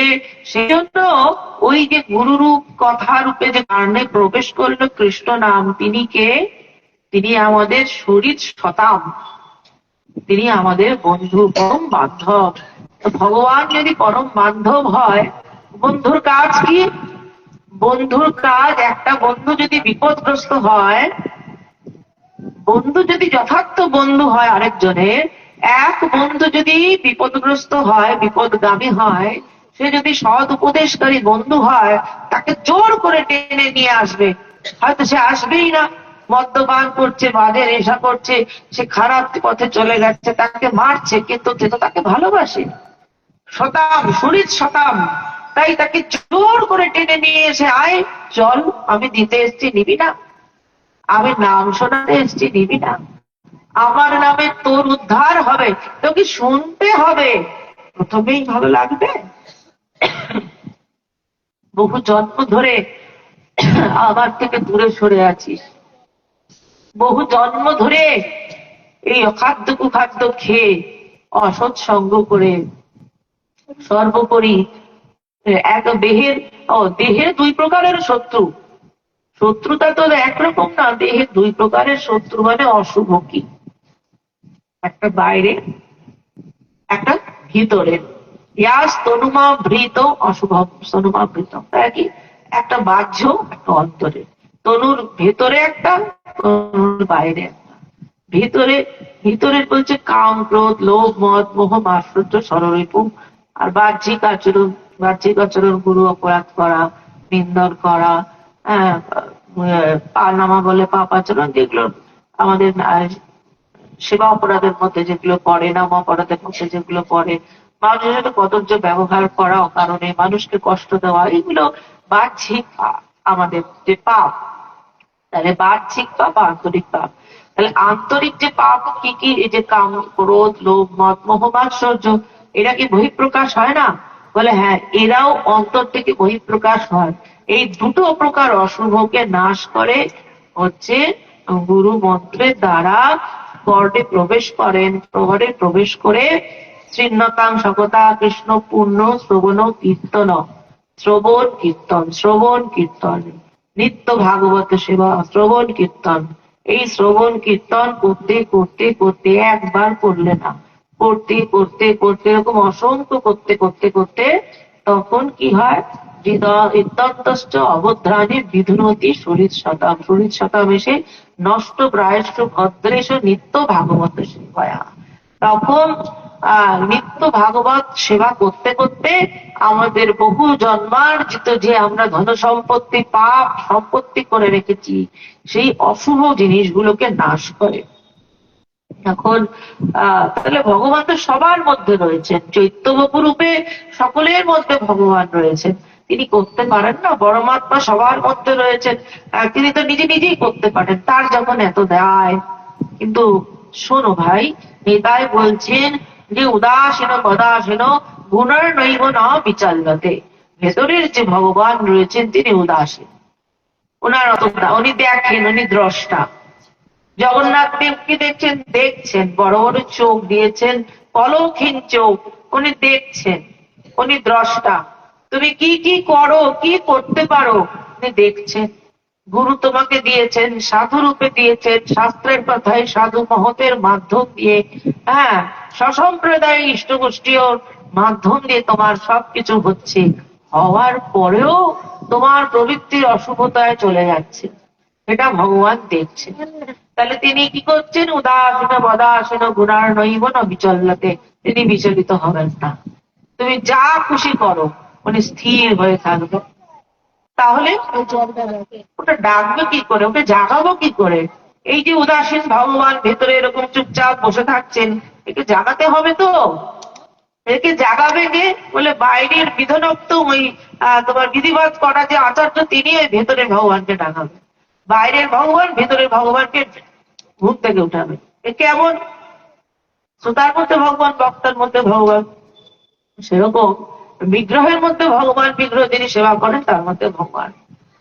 সেই জন্য ওই যে গুরুরূপ কথা রূপে যে কারণে প্রবেশ করলো কৃষ্ণ নাম, তিনি কে? তিনি আমাদের শরীর শতাম, তিনি আমাদের বন্ধু, পরম বান্ধব। ভগবান যদি পরম বান্ধব হয়, বন্ধুর কাজ কি? বন্ধুর কাজ, একটা বন্ধু যদি বিপদগ্রস্ত হয়, বন্ধু যদি যথার্থ বন্ধু হয় আরেকজনের, এক বন্ধু যদি বিপদগ্রস্ত হয়, বিপদগামী হয়, সে যদি সৎ উপদেশকারী বন্ধু হয়, তাকে জোর করে টেনে নিয়ে আসবে। হয়তো সে আসবেই না, মদ্যপান করছে, বাজে নেশা করছে, সে খারাপ পথে চলে গেছে, তাকে মারছে, কিন্তু সে তো তাকে ভালোবাসে। শতাম, শরীর শতাম, তাই তাকে জোর করে টেনে নিয়ে এসে, আয় চল, আমি দিতে এসছি, নিবি না? আমি নাম শোনাতে এসছি, নিবি না? আমার নামে তোর উদ্ধার হবে, তোকে শুনতে হবে। প্রথমেই ভালো লাগবে? বহু জন্ম ধরে আমার থেকে দূরে সরে আছিস, বহু জন্ম ধরে এই অখাদ্য কুখাদ্য খেয়ে, অসৎ সঙ্গ করে, সর্বোপরি এক দেহের দেহের দুই প্রকারের শত্রু। শত্রুতা তো একরকম না, দেহের দুই প্রকারের শত্রু মানে অশুভ কি, একটা বাইরে, একটা ভিতরে। ইয়াস তনুমা ভৃত অশুভ তনুমা ভৃত, কি? একটা বাহ্য, একটা অন্তরে। তনুর ভেতরে একটা, তনুর বাইরে একটা। ভিতরে, ভিতরে বলছে কাম ক্রোধ লোভ মদ মোহ মাশ্চর্য সররিপু। আর বাহ্যিক আচরণ, বাহ্যিক আচরণ গুরু অপরাধ করা, নিন্দন করা, পানামা বলে পাপ আচরণ, যেগুলো আমাদের সেবা অপরাধের মধ্যে যেগুলো পড়ে, নাম অপরাধের মধ্যে যেগুলো পড়ে, মানুষের সাথে কদর্য ব্যবহার করা অকারণে, মানুষকে কষ্ট দেওয়া, এগুলো বাহ্যিক আমাদের যে পাপ। তাহলে বাহ্যিক পাপ, আন্তরিক পাপ। তাহলে আন্তরিক যে পাপ কি কি? এই যে কাম ক্রোধ লোভ মদ মোহ মাৎসর্য, এরা কি বহিঃপ্রকাশ হয় না? বলে হ্যাঁ, এরাও অন্তর থেকে বহিঃপ্রকাশ হয়। এই দুটো প্রকার অশুভকে নাশ করে হচ্ছে গুরু মন্ত্রের দ্বারা গর্ভে প্রবেশ করেন, প্রহরে প্রবেশ করে শ্রীনতাং শকতা কৃষ্ণ পূর্ণ শ্রবণ কীর্তন, শ্রবণ কীর্তন, শ্রবণ কীর্তন, নিত্য ভাগবত সেবা, শ্রবণ কীর্তন। এই শ্রবণ কীর্তন করতে করতে করতে একবার করলে না, করতে করতে করতে এরকম অসংখ্য করতে করতে করতে তখন কি হয়, ইত্যন্তশ্চ অবধ্রাণে বিধুনতি শরীর শতাম, শরীর শতাম এসে নষ্ট প্রায়শ্চ ভদ্রেশ নিত্য ভাগবত সেবায়া। তখন নিত্য ভাগবত সেবা করতে করতে আমাদের বহু জন্মার্জিত যে আমরা ধন সম্পত্তি পাপ সম্পত্তি করে রেখেছি সেই অশুভ জিনিসগুলোকে নাশ করে। এখন তাহলে ভগবান তো সবার মধ্যে রয়েছেন, চৈতন্য রূপে সকলের মধ্যে ভগবান রয়েছেন, তিনি করতে পারেন না? পরমাত্মা সবার মধ্যে রয়েছেন, তিনি তো নিজে নিজেই করতে পারেন, তার যখন এত দায়। কিন্তু শোনো ভাই, নিতাই বলছেন যে উদাসীন পদাসীন গুণার নৈব না বিচাল্যতে, ভেতরের যে ভগবান রয়েছেন তিনি উদাসীন, ওনার অত, উনি দেখেন, উনি দ্রষ্টা। জগন্নাথ দেবকে দেখছেন, দেখছেন, বড় বড় চোখ দিয়েছেন, পলকহীন চোখ, উনি দেখছেন, উনি দ্রষ্টা। তুমি কি কি করো, কি করতে পারো, উনি দেখছেন। গুরু তোমাকে দিয়েছেন, সাধু রূপে দিয়েছেন, শাস্ত্রের কথায় সাধু মহতের মাধ্যম দিয়ে, হ্যাঁ, স্বসম্প্রদায় ইষ্টগোষ্ঠীয় মাধ্যম দিয়ে তোমার সবকিছু হচ্ছে, হওয়ার পরেও তোমার প্রবৃত্তির অশুভতায় চলে যাচ্ছে, এটা ভগবান দেখছেন। তাহলে তিনি কি করছেন, উদাসীন বদাসীন গুণার নৈব না বিচল্যতে, তিনি বিচলিত হবেন না। তুমি যা খুশি করো, উনি স্থির হয়ে থাকবে। তাহলে ওটা ডাকবে কি করে, ওকে জাগাবো কি করে? এই যে উদাসীন ভগবান ভেতরে এরকম চুপচাপ বসে থাকছেন, একে জাগাতে হবে তো। একে জাগাবে কে? বলে বাইরের বিধানক্ত ওই তোমার বিধিবাদ করা যে আচার্য, তিনি ওই ভেতরে ভগবানকে ডাকাবে। বাইরের ভগবান ভেতরের ভগবানকে ঘুম থেকে উঠাবে। এ কেমন? শ্রোতার মধ্যে ভগবান, বক্তার মধ্যে ভগবান, সেরকম বিগ্রহের মধ্যে ভগবান, বিগ্রহ যিনি সেবা করেন তার মধ্যে ভগবান।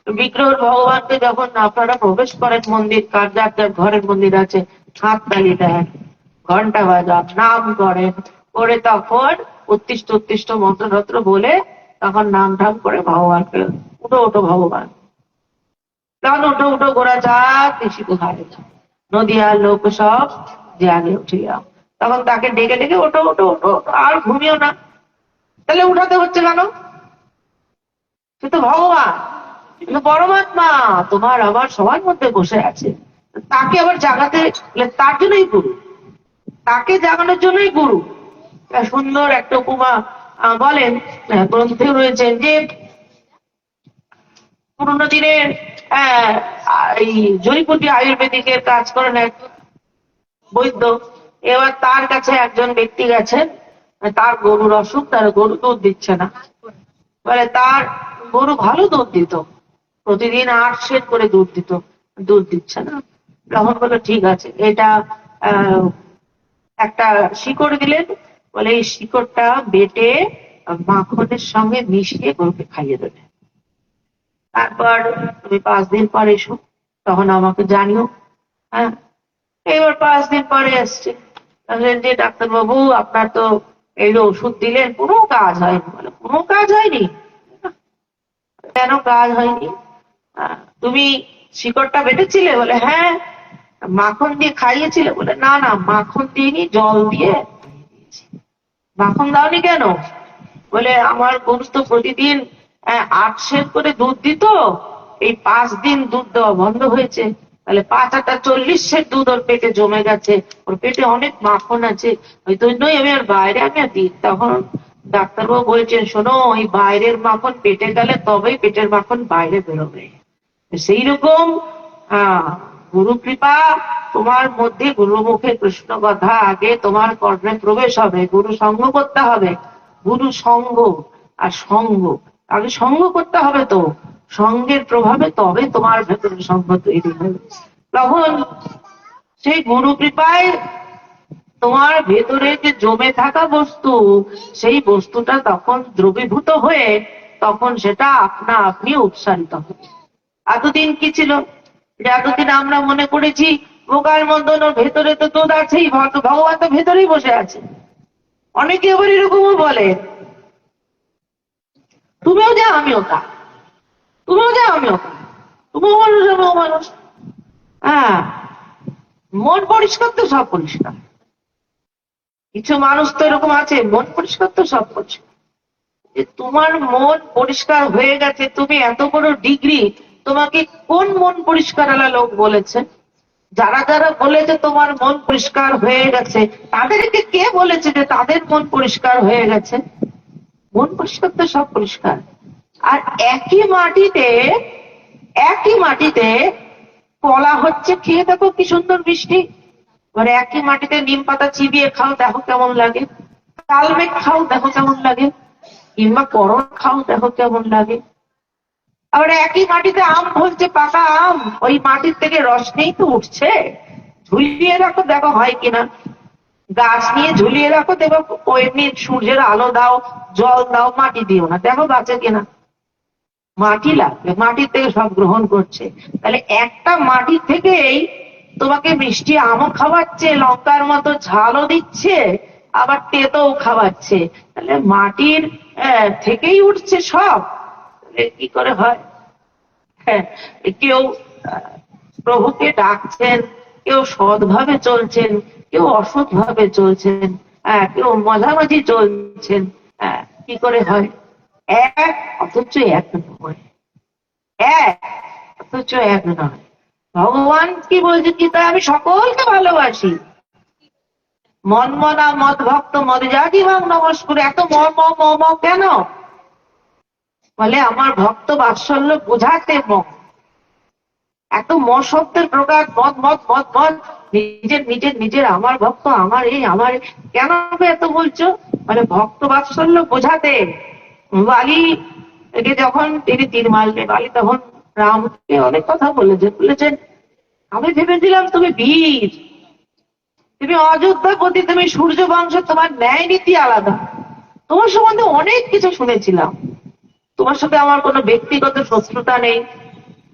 বিগ্রহের ভগবানকে যখন আপনারা প্রবেশ করেন মন্দির, কার যার যার ঘরের মন্দির আছে, হাত তালি দেন, ঘন্টা বাজান, নাম করেন, করে তখন উত্তিষ্ট উত্তিষ্ট মন্ত্রতন্ত্র বলে তখন নাম ঠাম করে ভগবানকে, উঠো উঠো ভগবান, তখন উঠো উঠো গোড়া যাক বেশি কোথায় নদিয়ার লোক সব যে আগে উঠিয়া, তখন তাকে ডেকে ডেকে ওঠো ওঠো ওঠো, আর ঘুমিও না। তাহলে উঠাতে হচ্ছে কেন? সে তো ভগবান, পরমাত্মা তোমার আমার সবার মধ্যে বসে আছে, তাকে আবার জাগাতে, তার জন্যই গুরু, তাকে জাগানোর জন্যই গুরু। সুন্দর একটা উপমা বলেন, গ্রন্থে রয়েছেন যে পুরোনো দিনের এই জড়িপুটি আয়ুর্বেদিকের কাজ করেন এক বৈদ্য। এবার তার কাছে একজন ব্যক্তি গেছেন, তার গরুর অসুখ, তার গরু দুধ দিচ্ছে না। বলে তার গরু ভালো দুধ দিত, প্রতিদিন 8 সের করে দুধ দিত, দুধ দিচ্ছে না। তখন বললো ঠিক আছে, এটা একটা শিকড় দিলেন, বলে এই শিকড়টা বেটে মাখনের সঙ্গে মিশিয়ে গরুকে খাইয়ে দেবে, তারপর তুমি 5 দিন পরে এসো, তখন আমাকে জানিও। হ্যাঁ, এবার 5 দিন পরে এসছে, যে ডাক্তারবাবু আপনার তো এই ওষুধ দিলেন, কোনো কাজ হয়নি। বলে কোনো কাজ হয়নি? কেন কাজ হয়নি? তুমি শিকড়টা বেটেছিলে? বলে হ্যাঁ। মাখন দিয়ে খাইয়েছিলে? বলে না না, মাখন দিইনি, জল দিয়ে দিয়েছি। মাখন দাওনি কেন? বলে আমার গরু তো প্রতিদিন 8 সের করে দুধ দিত, এই 5 দিন দুধ দেওয়া বন্ধ হয়েছে, তাহলে 5 8 40 সের দুধ ওর পেটে জমে গেছে, ওর পেটে অনেক মাখন আছে, ওই জন্যই আমি আর বাইরে আমি আর দিই। তখন ডাক্তারবাবু বলছেন শোনো, ওই বাইরের মাখন পেটে গেলে তবেই পেটের মাখন বাইরে বেরোবে। সেই রকম গুরু কৃপা তোমার মধ্যে, গুরু মুখে কৃষ্ণ কথা আগে তোমার কর্মে প্রবেশ হবে, গুরু সঙ্গ করতে হবে। গুরু সঙ্গ আর সঙ্গ, আগে সঙ্গ করতে হবে, তো সঙ্গের প্রভাবে তবে তোমার ভেতরে সঙ্গ তৈরি হবে। তখন সেই গুরু কৃপায় তোমার ভেতরে যে জমে থাকা বস্তু, সেই বস্তুটা তখন দ্রবীভূত হয়ে তখন সেটা আপনা আপনি উৎসারিত হবে। এতদিন কি ছিল, যে এতদিন আমরা মনে করেছি বোকার মতন ওর ভেতরে তো দুধ আছেই, ভগবান তো ভেতরেই বসে আছে, অনেকে আবার এরকমও বলে, তুমিও যা আমিও তা, তুমিও যা আমিও তা, তুমিও মানুষ আমিও মানুষ। হ্যাঁ, মন পরিষ্কার তো সব পরিষ্কার। কিছু মানুষ তো এরকম আছে, মন পরিষ্কার তো সব পরিষ্কার। যে তোমার মন পরিষ্কার হয়ে গেছে, তুমি এত বড় ডিগ্রি, তোমাকে কোন মন পরিষ্কার আলা লোক বলেছে? যারা যারা বলেছে তোমার মন পরিষ্কার হয়ে গেছে, তাদেরকে কে বলেছে যে তাদের মন পরিষ্কার হয়ে গেছে? মন পরিষ্কার তো সব পরিষ্কার। আর একই মাটিতে কলা হচ্ছে, খেয়ে দেখো কি সুন্দর মিষ্টি। মানে একই মাটিতে নিম পাতা চিবিয়ে খাও, দেখো কেমন লাগে। কালমেঘ খাও, দেখো কেমন লাগে। কিংবা করল খাও, দেখো কেমন লাগে। আবার একই মাটিতে আম ফলছে, পাকা আম, ওই মাটির থেকে রস নিয়েই তো উঠছে। ঝুলিয়ে রাখো, দেখো হয় কিনা। গাছ নিয়ে ঝুলিয়ে রাখো, দেখো এমনি সূর্যের আলো দাও, জল দাও, মাটি দিও না, দেখো বাঁচে কিনা। মাটি লাগবে, মাটির থেকে সব গ্রহণ করছে। তাহলে একটা মাটি থেকেই তোমাকে মিষ্টি আমও খাওয়াচ্ছে, লঙ্কার মতো ঝালও দিচ্ছে, আবার তেতোও খাওয়াচ্ছে। তাহলে মাটির থেকেই উঠছে সব। কি করে হয়? হ্যাঁ, কেউ প্রভুকে ডাকছেন, কেউ সৎভাবে চলছেন, কেউ অসৎ ভাবে চলছেন, কেউ মাঝামাঝি চলছেন। কি করে হয়? এক অথচ এক নয়, এক অথচ এক নয়। ভগবান কি বলছে? কি তাই আমি সকলকে ভালোবাসি। মন মনা মদ ভক্ত মদ জাতি ভাগ নমস্কার। এত ম ম ম ম কেন? বলে আমার ভক্ত বাৎসল্য বোঝাতে ম। এত ম শব্দের প্রকার, মদ মদ মদ মদ, নিজের নিজের নিজের, আমার ভক্ত, আমার এই আমার, কেন এত বলছো? মানে ভক্ত বাৎসল্য বোঝাতে। বালি একে যখন তিনি তীর মারলেন, বালি তখন রামকে অনেক কথা বলেছেন, আমি ভেবেছিলাম তুমি বীর, তুমি অযোধ্যাপতি, তুমি সূর্য বংশ, তোমার ন্যায় নীতি আলাদা, তোমার সম্বন্ধে অনেক কিছু শুনেছিলাম, তোমার সাথে আমার কোনো ব্যক্তিগত শত্রুতা নেই,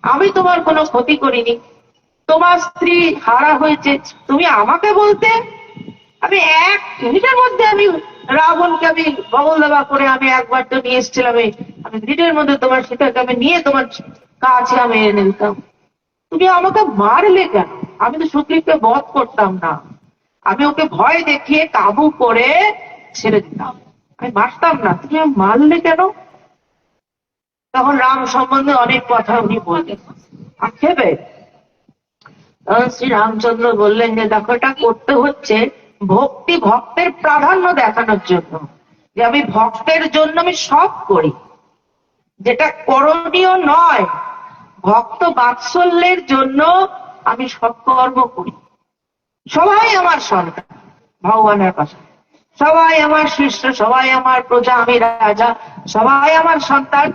আমি তোমার কোনো ক্ষতি করিনি, তোমার স্ত্রী হারা হয়েছে, তুমি আমাকে বলতে, আমি এক মিনিটের মধ্যে আমি রাবণকে আমি বগল দাবা করে আমি একবার তো নিয়ে এসেছিলাম, আমি মিনিটের মধ্যে তোমার সীতাকে আমি নিয়ে তোমার কাছে আমি এনে নিতাম, তুমি আমাকে মারলে কেন? আমি তো সুগ্রীবকে বধ করতাম না, আমি ওকে ভয় দেখিয়ে কাবু করে ছেড়ে দিতাম, আমি মারতাম না, তুমি মারলে কেন? তখন রাম সম্বন্ধে অনেক কথা উনি বললেন আক্ষেপে। তখন শ্রী রামচন্দ্র বললেন যে দেখো, এটা করতে হচ্ছে ভক্তি, ভক্তের প্রাধান্য দেখানোর জন্য, যে আমি ভক্তের জন্য আমি সব করি, যেটা করণীয় নয়, ভক্ত বাৎসল্যের জন্য আমি সব কর্ম করি। সবাই আমার সন্তান ভগবানের কাছে, সবাই আমার শিষ্য, সবাই আমার প্রজা, আমি রাজা, সবাই আমার সন্তান।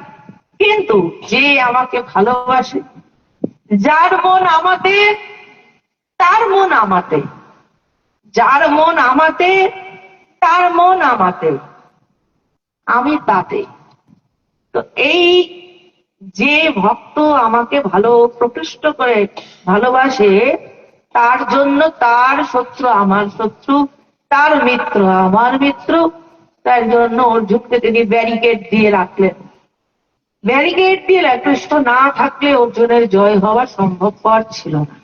কিন্তু যে আমাকে ভালোবাসে, যার মন আমাতে, তার মন আমাতে, যার মন আমাতে, তার মন আমাতে, আমি তাতে। তো এই যে ভক্ত আমাকে ভালো প্রকৃষ্ট করে ভালোবাসে, তার জন্য তার শত্রু আমার শত্রু, তার মিত্র আমার মিত্র, তার জন্য অর্জুনকে তিনি ব্যারিকেড দিয়ে রাখলেন। ব্যারিকেড দিয়ে কৃষ্ণ না থাকলে অর্জুনের জয় হওয়া সম্ভবপর ছিল না।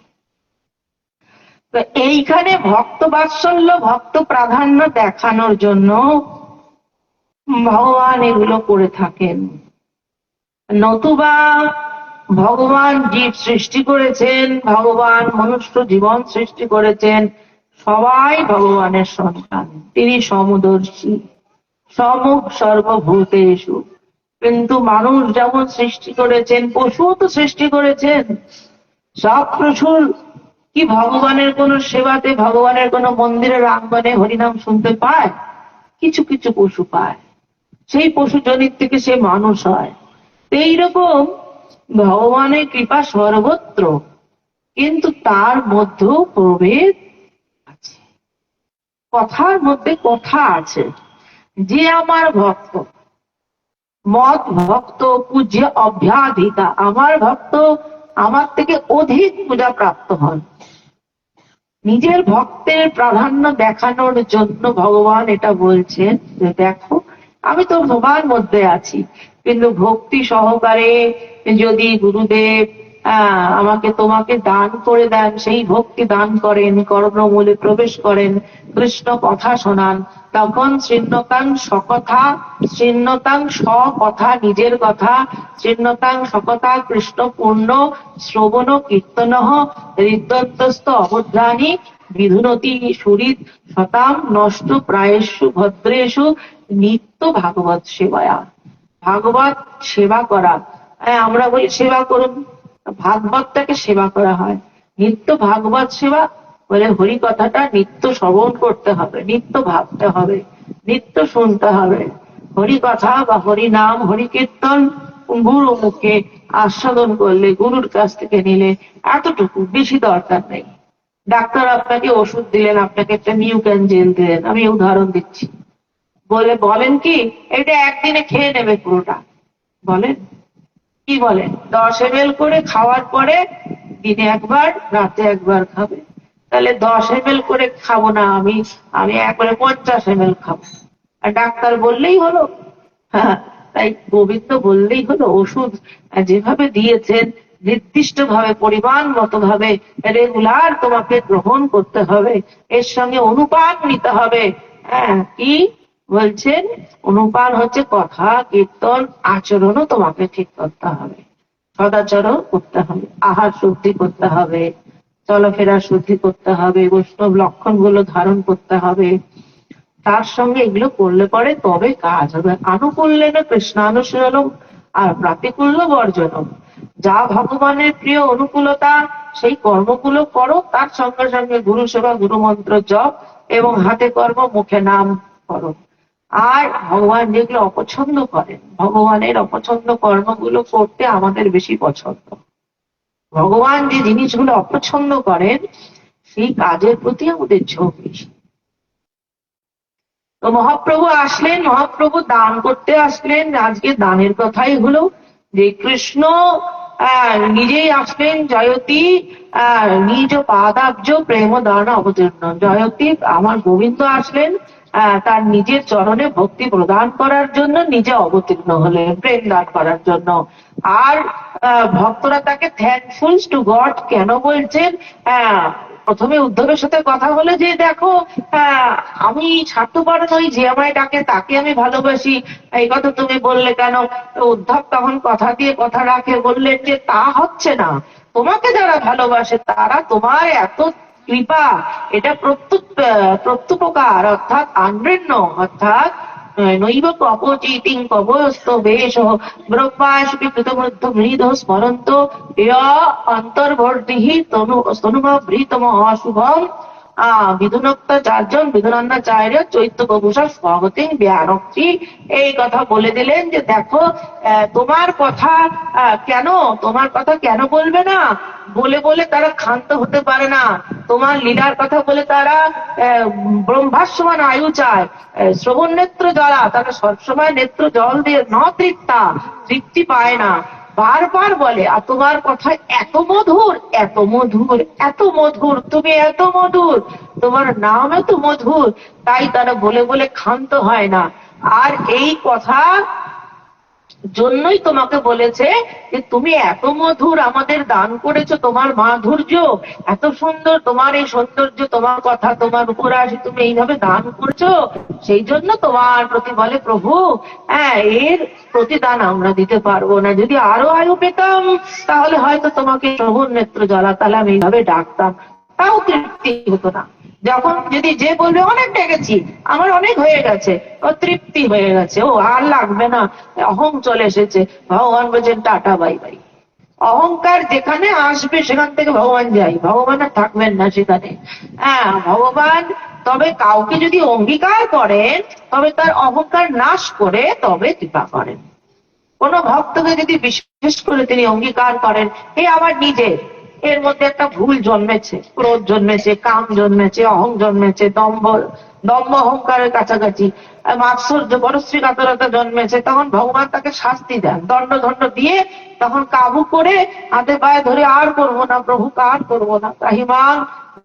তো এইখানে ভক্ত বাৎসল্য, ভক্ত প্রাধান্য দেখানোর জন্য ভগবান এগুলো করে থাকেন। নতুবা ভগবান জীব সৃষ্টি করেছেন, ভগবান মনুষ্য জীবন সৃষ্টি করেছেন, সবাই ভগবানের সন্তান, তিনি সমদর্শী, সমুখ সর্বভূতেষু। কিন্তু মানুষ যেমন সৃষ্টি করেছেন, পশুও তো সৃষ্টি করেছেন। সব পশুর কি ভগবানের কোন সেবাতে, ভগবানের কোন মন্দিরের আঙ্গনে হরিনাম শুনতে পায়? কিছু কিছু পশু পায়, সেই পশু জনিত থেকে সে মানুষ হয়। এইরকম ভগবানের কৃপা সর্বত্র, কিন্তু তার মধ্যেও প্রভেদ আছে, কথার মধ্যে কথা আছে। যে আমার ভক্ত, মত ভক্ত পূজ্য অভ্যাধিতা, আমার ভক্ত আমার থেকে অধিক পূজা প্রাপ্ত হন, নিজের ভক্তের প্রাধান্য দেখানোর জন্য ভগবান এটা বলছেন যে দেখো আমি তো তোমার মধ্যে আছি, কিন্তু ভক্তি সহকারে যদি গুরুদেব আমাকে তোমাকে দান করে দেন, সেই ভক্তি দান করেন, কর্ণমূলে প্রবেশ করেন, কৃষ্ণ কথা শোনান, তখন শৃণ্যতাং সকথা, শৃণ্যতাং সকথা নিজের কথা, শৃণ্যতাং সকথা কৃষ্ণ পূর্ণ শ্রবণ কীর্তন হৃদয়ন্তস্থ অবধানী বিধুনতি সুরিত শতাম নষ্ট প্রায়েষু ভদ্রেষু নিত্য ভাগবত সেবায়া। ভাগবত সেবা করা, আমরা বলি সেবা করুন, ভাগবতটাকে সেবা করা হয়। নিত্য ভাগবত সেবা বলে হরি কথাটা নিত্য শ্রবণ করতে হবে, নিত্য ভাবতে হবে, নিত্য শুনতে হবে। হরি কথা বা হরি নাম হরি কীর্তন গুরু মুখে আস্বাদন করলে, গুরুর কাছ থেকে নিলে এতটুকু, বেশি দরকার নেই। ডাক্তার আপনাকে ওষুধ দিলেন, আপনাকে একটা নিউক্যান জেল দিলেন, আমি উদাহরণ দিচ্ছি, বলেন কি এটা একদিনে খেয়ে নেবে পুরোটা, বলেন কি বলেন? 10 ml করে খাওয়ার পরে দিনে একবার, রাতে একবার খাবে। তাহলে 10 ml করে খাবো না, আমি একবারে 50 ml খাবো। আর ডাক্তার বললেই হলো? হ্যাঁ, তাই গোবিন্দ বললেই হলো? ওষুধ যেভাবে দিয়েছেন নির্দিষ্ট ভাবে, পরিমাণ মতো ভাবে রেগুলার তোমাকে গ্রহণ করতে হবে, এর সঙ্গে অনুপান নিতে হবে। হ্যাঁ, কি বলছেন? অনুপান হচ্ছে কথা, কীর্তন, আচরণও তোমাকে ঠিক করতে হবে, সদাচরণ করতে হবে, আহার শুদ্ধি করতে হবে, চলাফেরা শুদ্ধি করতে হবে, বৈষ্ণব লক্ষণ গুলো ধারণ করতে হবে। তার সঙ্গে এগুলো করলে পরে তবে কাজ হবে। আনুকূল্যেন কৃষ্ণানুশীলনম আর প্রাতিকূল্য বর্জনম। যা ভগবানের প্রিয় অনুকূলতা সেই কর্মগুলো করো, তার সঙ্গে সঙ্গে গুরু সেবা, গুরু মন্ত্র জপ এবং হাতে কর্ম মুখে নাম করো। আর ভগবান যেগুলো অপছন্দ করেন, ভগবানের অপছন্দ কর্মগুলো করতে আমাদের বেশি পছন্দ। ভগবান যে জিনিসগুলো অপছন্দ করেন সেই কাজের প্রতি আমাদের ঝোঁক বেশি। তো মহাপ্রভু আসলেন, মহাপ্রভু দান করতে আসলেন। আজকে দানের কথাই হলো যে কৃষ্ণ নিজেই আসলেন, জয়তী নিজ পাদাব্জ প্রেম দান অবতীর্ণ। জয়তী আমার গোবিন্দ আসলেন তার নিজের চরণে ভক্তি প্রদান করার জন্য, নিজে অবতীর্ণ হলেন প্রেম দান করার জন্য। আর ভক্তরা তাকে থ্যাঙ্কফুল টু গড কেন বলছেন? প্রথমে উদ্ধবের সাথে কথা হলে যে দেখো আমি স্বার্থপর নই, যে আমায় ডাকে তাকে আমি ভালোবাসি, এই কথা তুমি বললে কেন? উদ্ধব তখন কথা দিয়ে কথা রাখে, বললেন যে তা হচ্ছে না, তোমাকে যারা ভালোবাসে তারা তোমার এত কৃপা, এটা প্রত্যুপকার, অর্থাৎ আনৃণ্য, অর্থাৎ নৈব কপচিতিং কবস্ত বেশ ব্রহ্মাশপি কৃতমৃদ্ধ মৃদ স্মরন্ত অন্তর্বর্তী তনুমৃতম অশুভম বিধুনক্তাচার্যন বিধুনান্নাচার্য চৈত্য প্রভূষা স্বগতিং ব্যারক্তি। এই কথা বলে দিলেন যে দেখো তোমার কথা কেন বলবে না? বলে বলে তারা ক্ষান্ত হতে পারে না। তোমার লীলার কথা বলে তারা ব্রহ্মাসমান আয়ু চায়, শ্রবণ নেত্র জ্বালা, তারা সবসময় নেত্র জল দিয়ে তৃপ্তি পায় না, বারবার বলে আর তোমার কথা এত মধুর, এত মধুর, এত মধুর, তুমি এত মধুর, তোমার নাম এত মধুর, তাই তারা বলে বলে ক্ষান্ত হয় না। আর এই কথা জন্যই তোমাকে বলেছে যে তুমি এত মধুর আমাদের দান করেছো, তোমার মাধুর্য এত সুন্দর, তোমার এই সৌন্দর্য, তোমার কথা, তোমার উপরাশি তুমি এইভাবে দান করেছো, সেই জন্য তোমার প্রতি বলে প্রভু এর প্রতিদান আমরা দিতে পারবো না। যদি আরো আয়ু পেতাম তাহলে হয়তো তোমাকে শ্রবণ নেত্র জ্বালাতাম, এইভাবে ডাকতাম, তাও তৃপ্তি হতো না। যখন যদি যে বলবে অনেক ডেকেছি, আমার অনেক হয়ে গেছে, ও তৃপ্তি হয়ে গেছে, ও আর লাগবে না, অহং চলে এসেছে, ভগবান বলছেন টাটা বাই বাই। অহংকার যেখানে আসবে সেখান থেকে ভগবান যাই, ভগবান আর থাকবেন না সেখানে। ভগবান তবে কাউকে যদি অঙ্গীকার করেন তবে তার অহংকার নাশ করে তবে কৃপা করেন। কোন ভক্তকে যদি বিশেষ করে তিনি অঙ্গীকার করেন আমার নিজের, এর মধ্যে একটা ভুল জন্মেছে, ক্রোধ জন্মেছে, কাম জন্মেছে, অহং জন্মেছে, দম্ভ অহংকারের কাছাকাছি মাৎসর্য পরশ্রী কাতরতা জন্মেছে, তখন ভগবান তাকে শাস্তি দেন, দণ্ড দিয়ে তখন কাবু করে হাতে পায়ে ধরে আর করবো না প্রভু, আর করবো না, তাহিমাং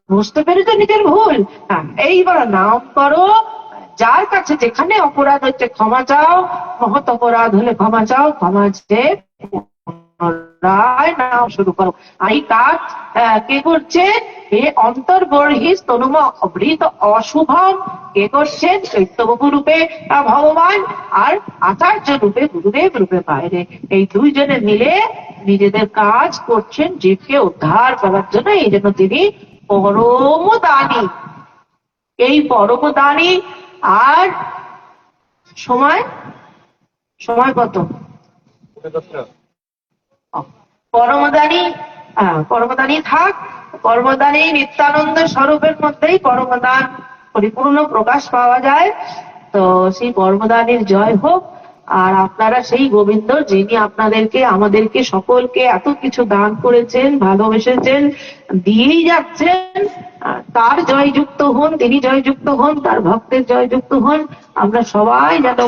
বুঝতে পেরেছো নিজের ভুল? হ্যাঁ, এইবার নাম করো, যার কাছে যেখানে অপরাধ হচ্ছে ক্ষমা চাও, মহৎ অপরাধ হলে ক্ষমা চাও, ক্ষমা চেয়ে পুনরায় নাম শুরু করো। আর এই কাজ কে করছে? হে অন্তর্বর্হিস তনুম অবৃত অশুভম কে করছেন? চৈত্যবাবু রূপে ভগবান, আর আচার্য রূপে গুরুদেব রূপে বাইরে, এই দুইজনে মিলে নিজেদের কাজ করছেন জীবকে উদ্ধার করার জন্য। এই জন্য তিনি পরম দানী। এই পরম দানী। আর সময় সময় কত? পরমদানী, পরমদানী থাক। পরমদানী নিত্যানন্দ স্বরূপের মধ্যেই পরমদান পরিপূর্ণ প্রকাশ পাওয়া যায়। তো সেই পরমদানের জয় হোক। আর আপনারা সেই গোবিন্দ, যিনি আপনাদেরকে আমাদেরকে সকলকে এত কিছু দান করেছেন, ভালোবেসেছেন, দিয়েই যাচ্ছেন, তার জয়যুক্ত হন, তিনি জয়যুক্ত হন, তার ভক্তের জয়যুক্ত হন। আমরা সবাই যেন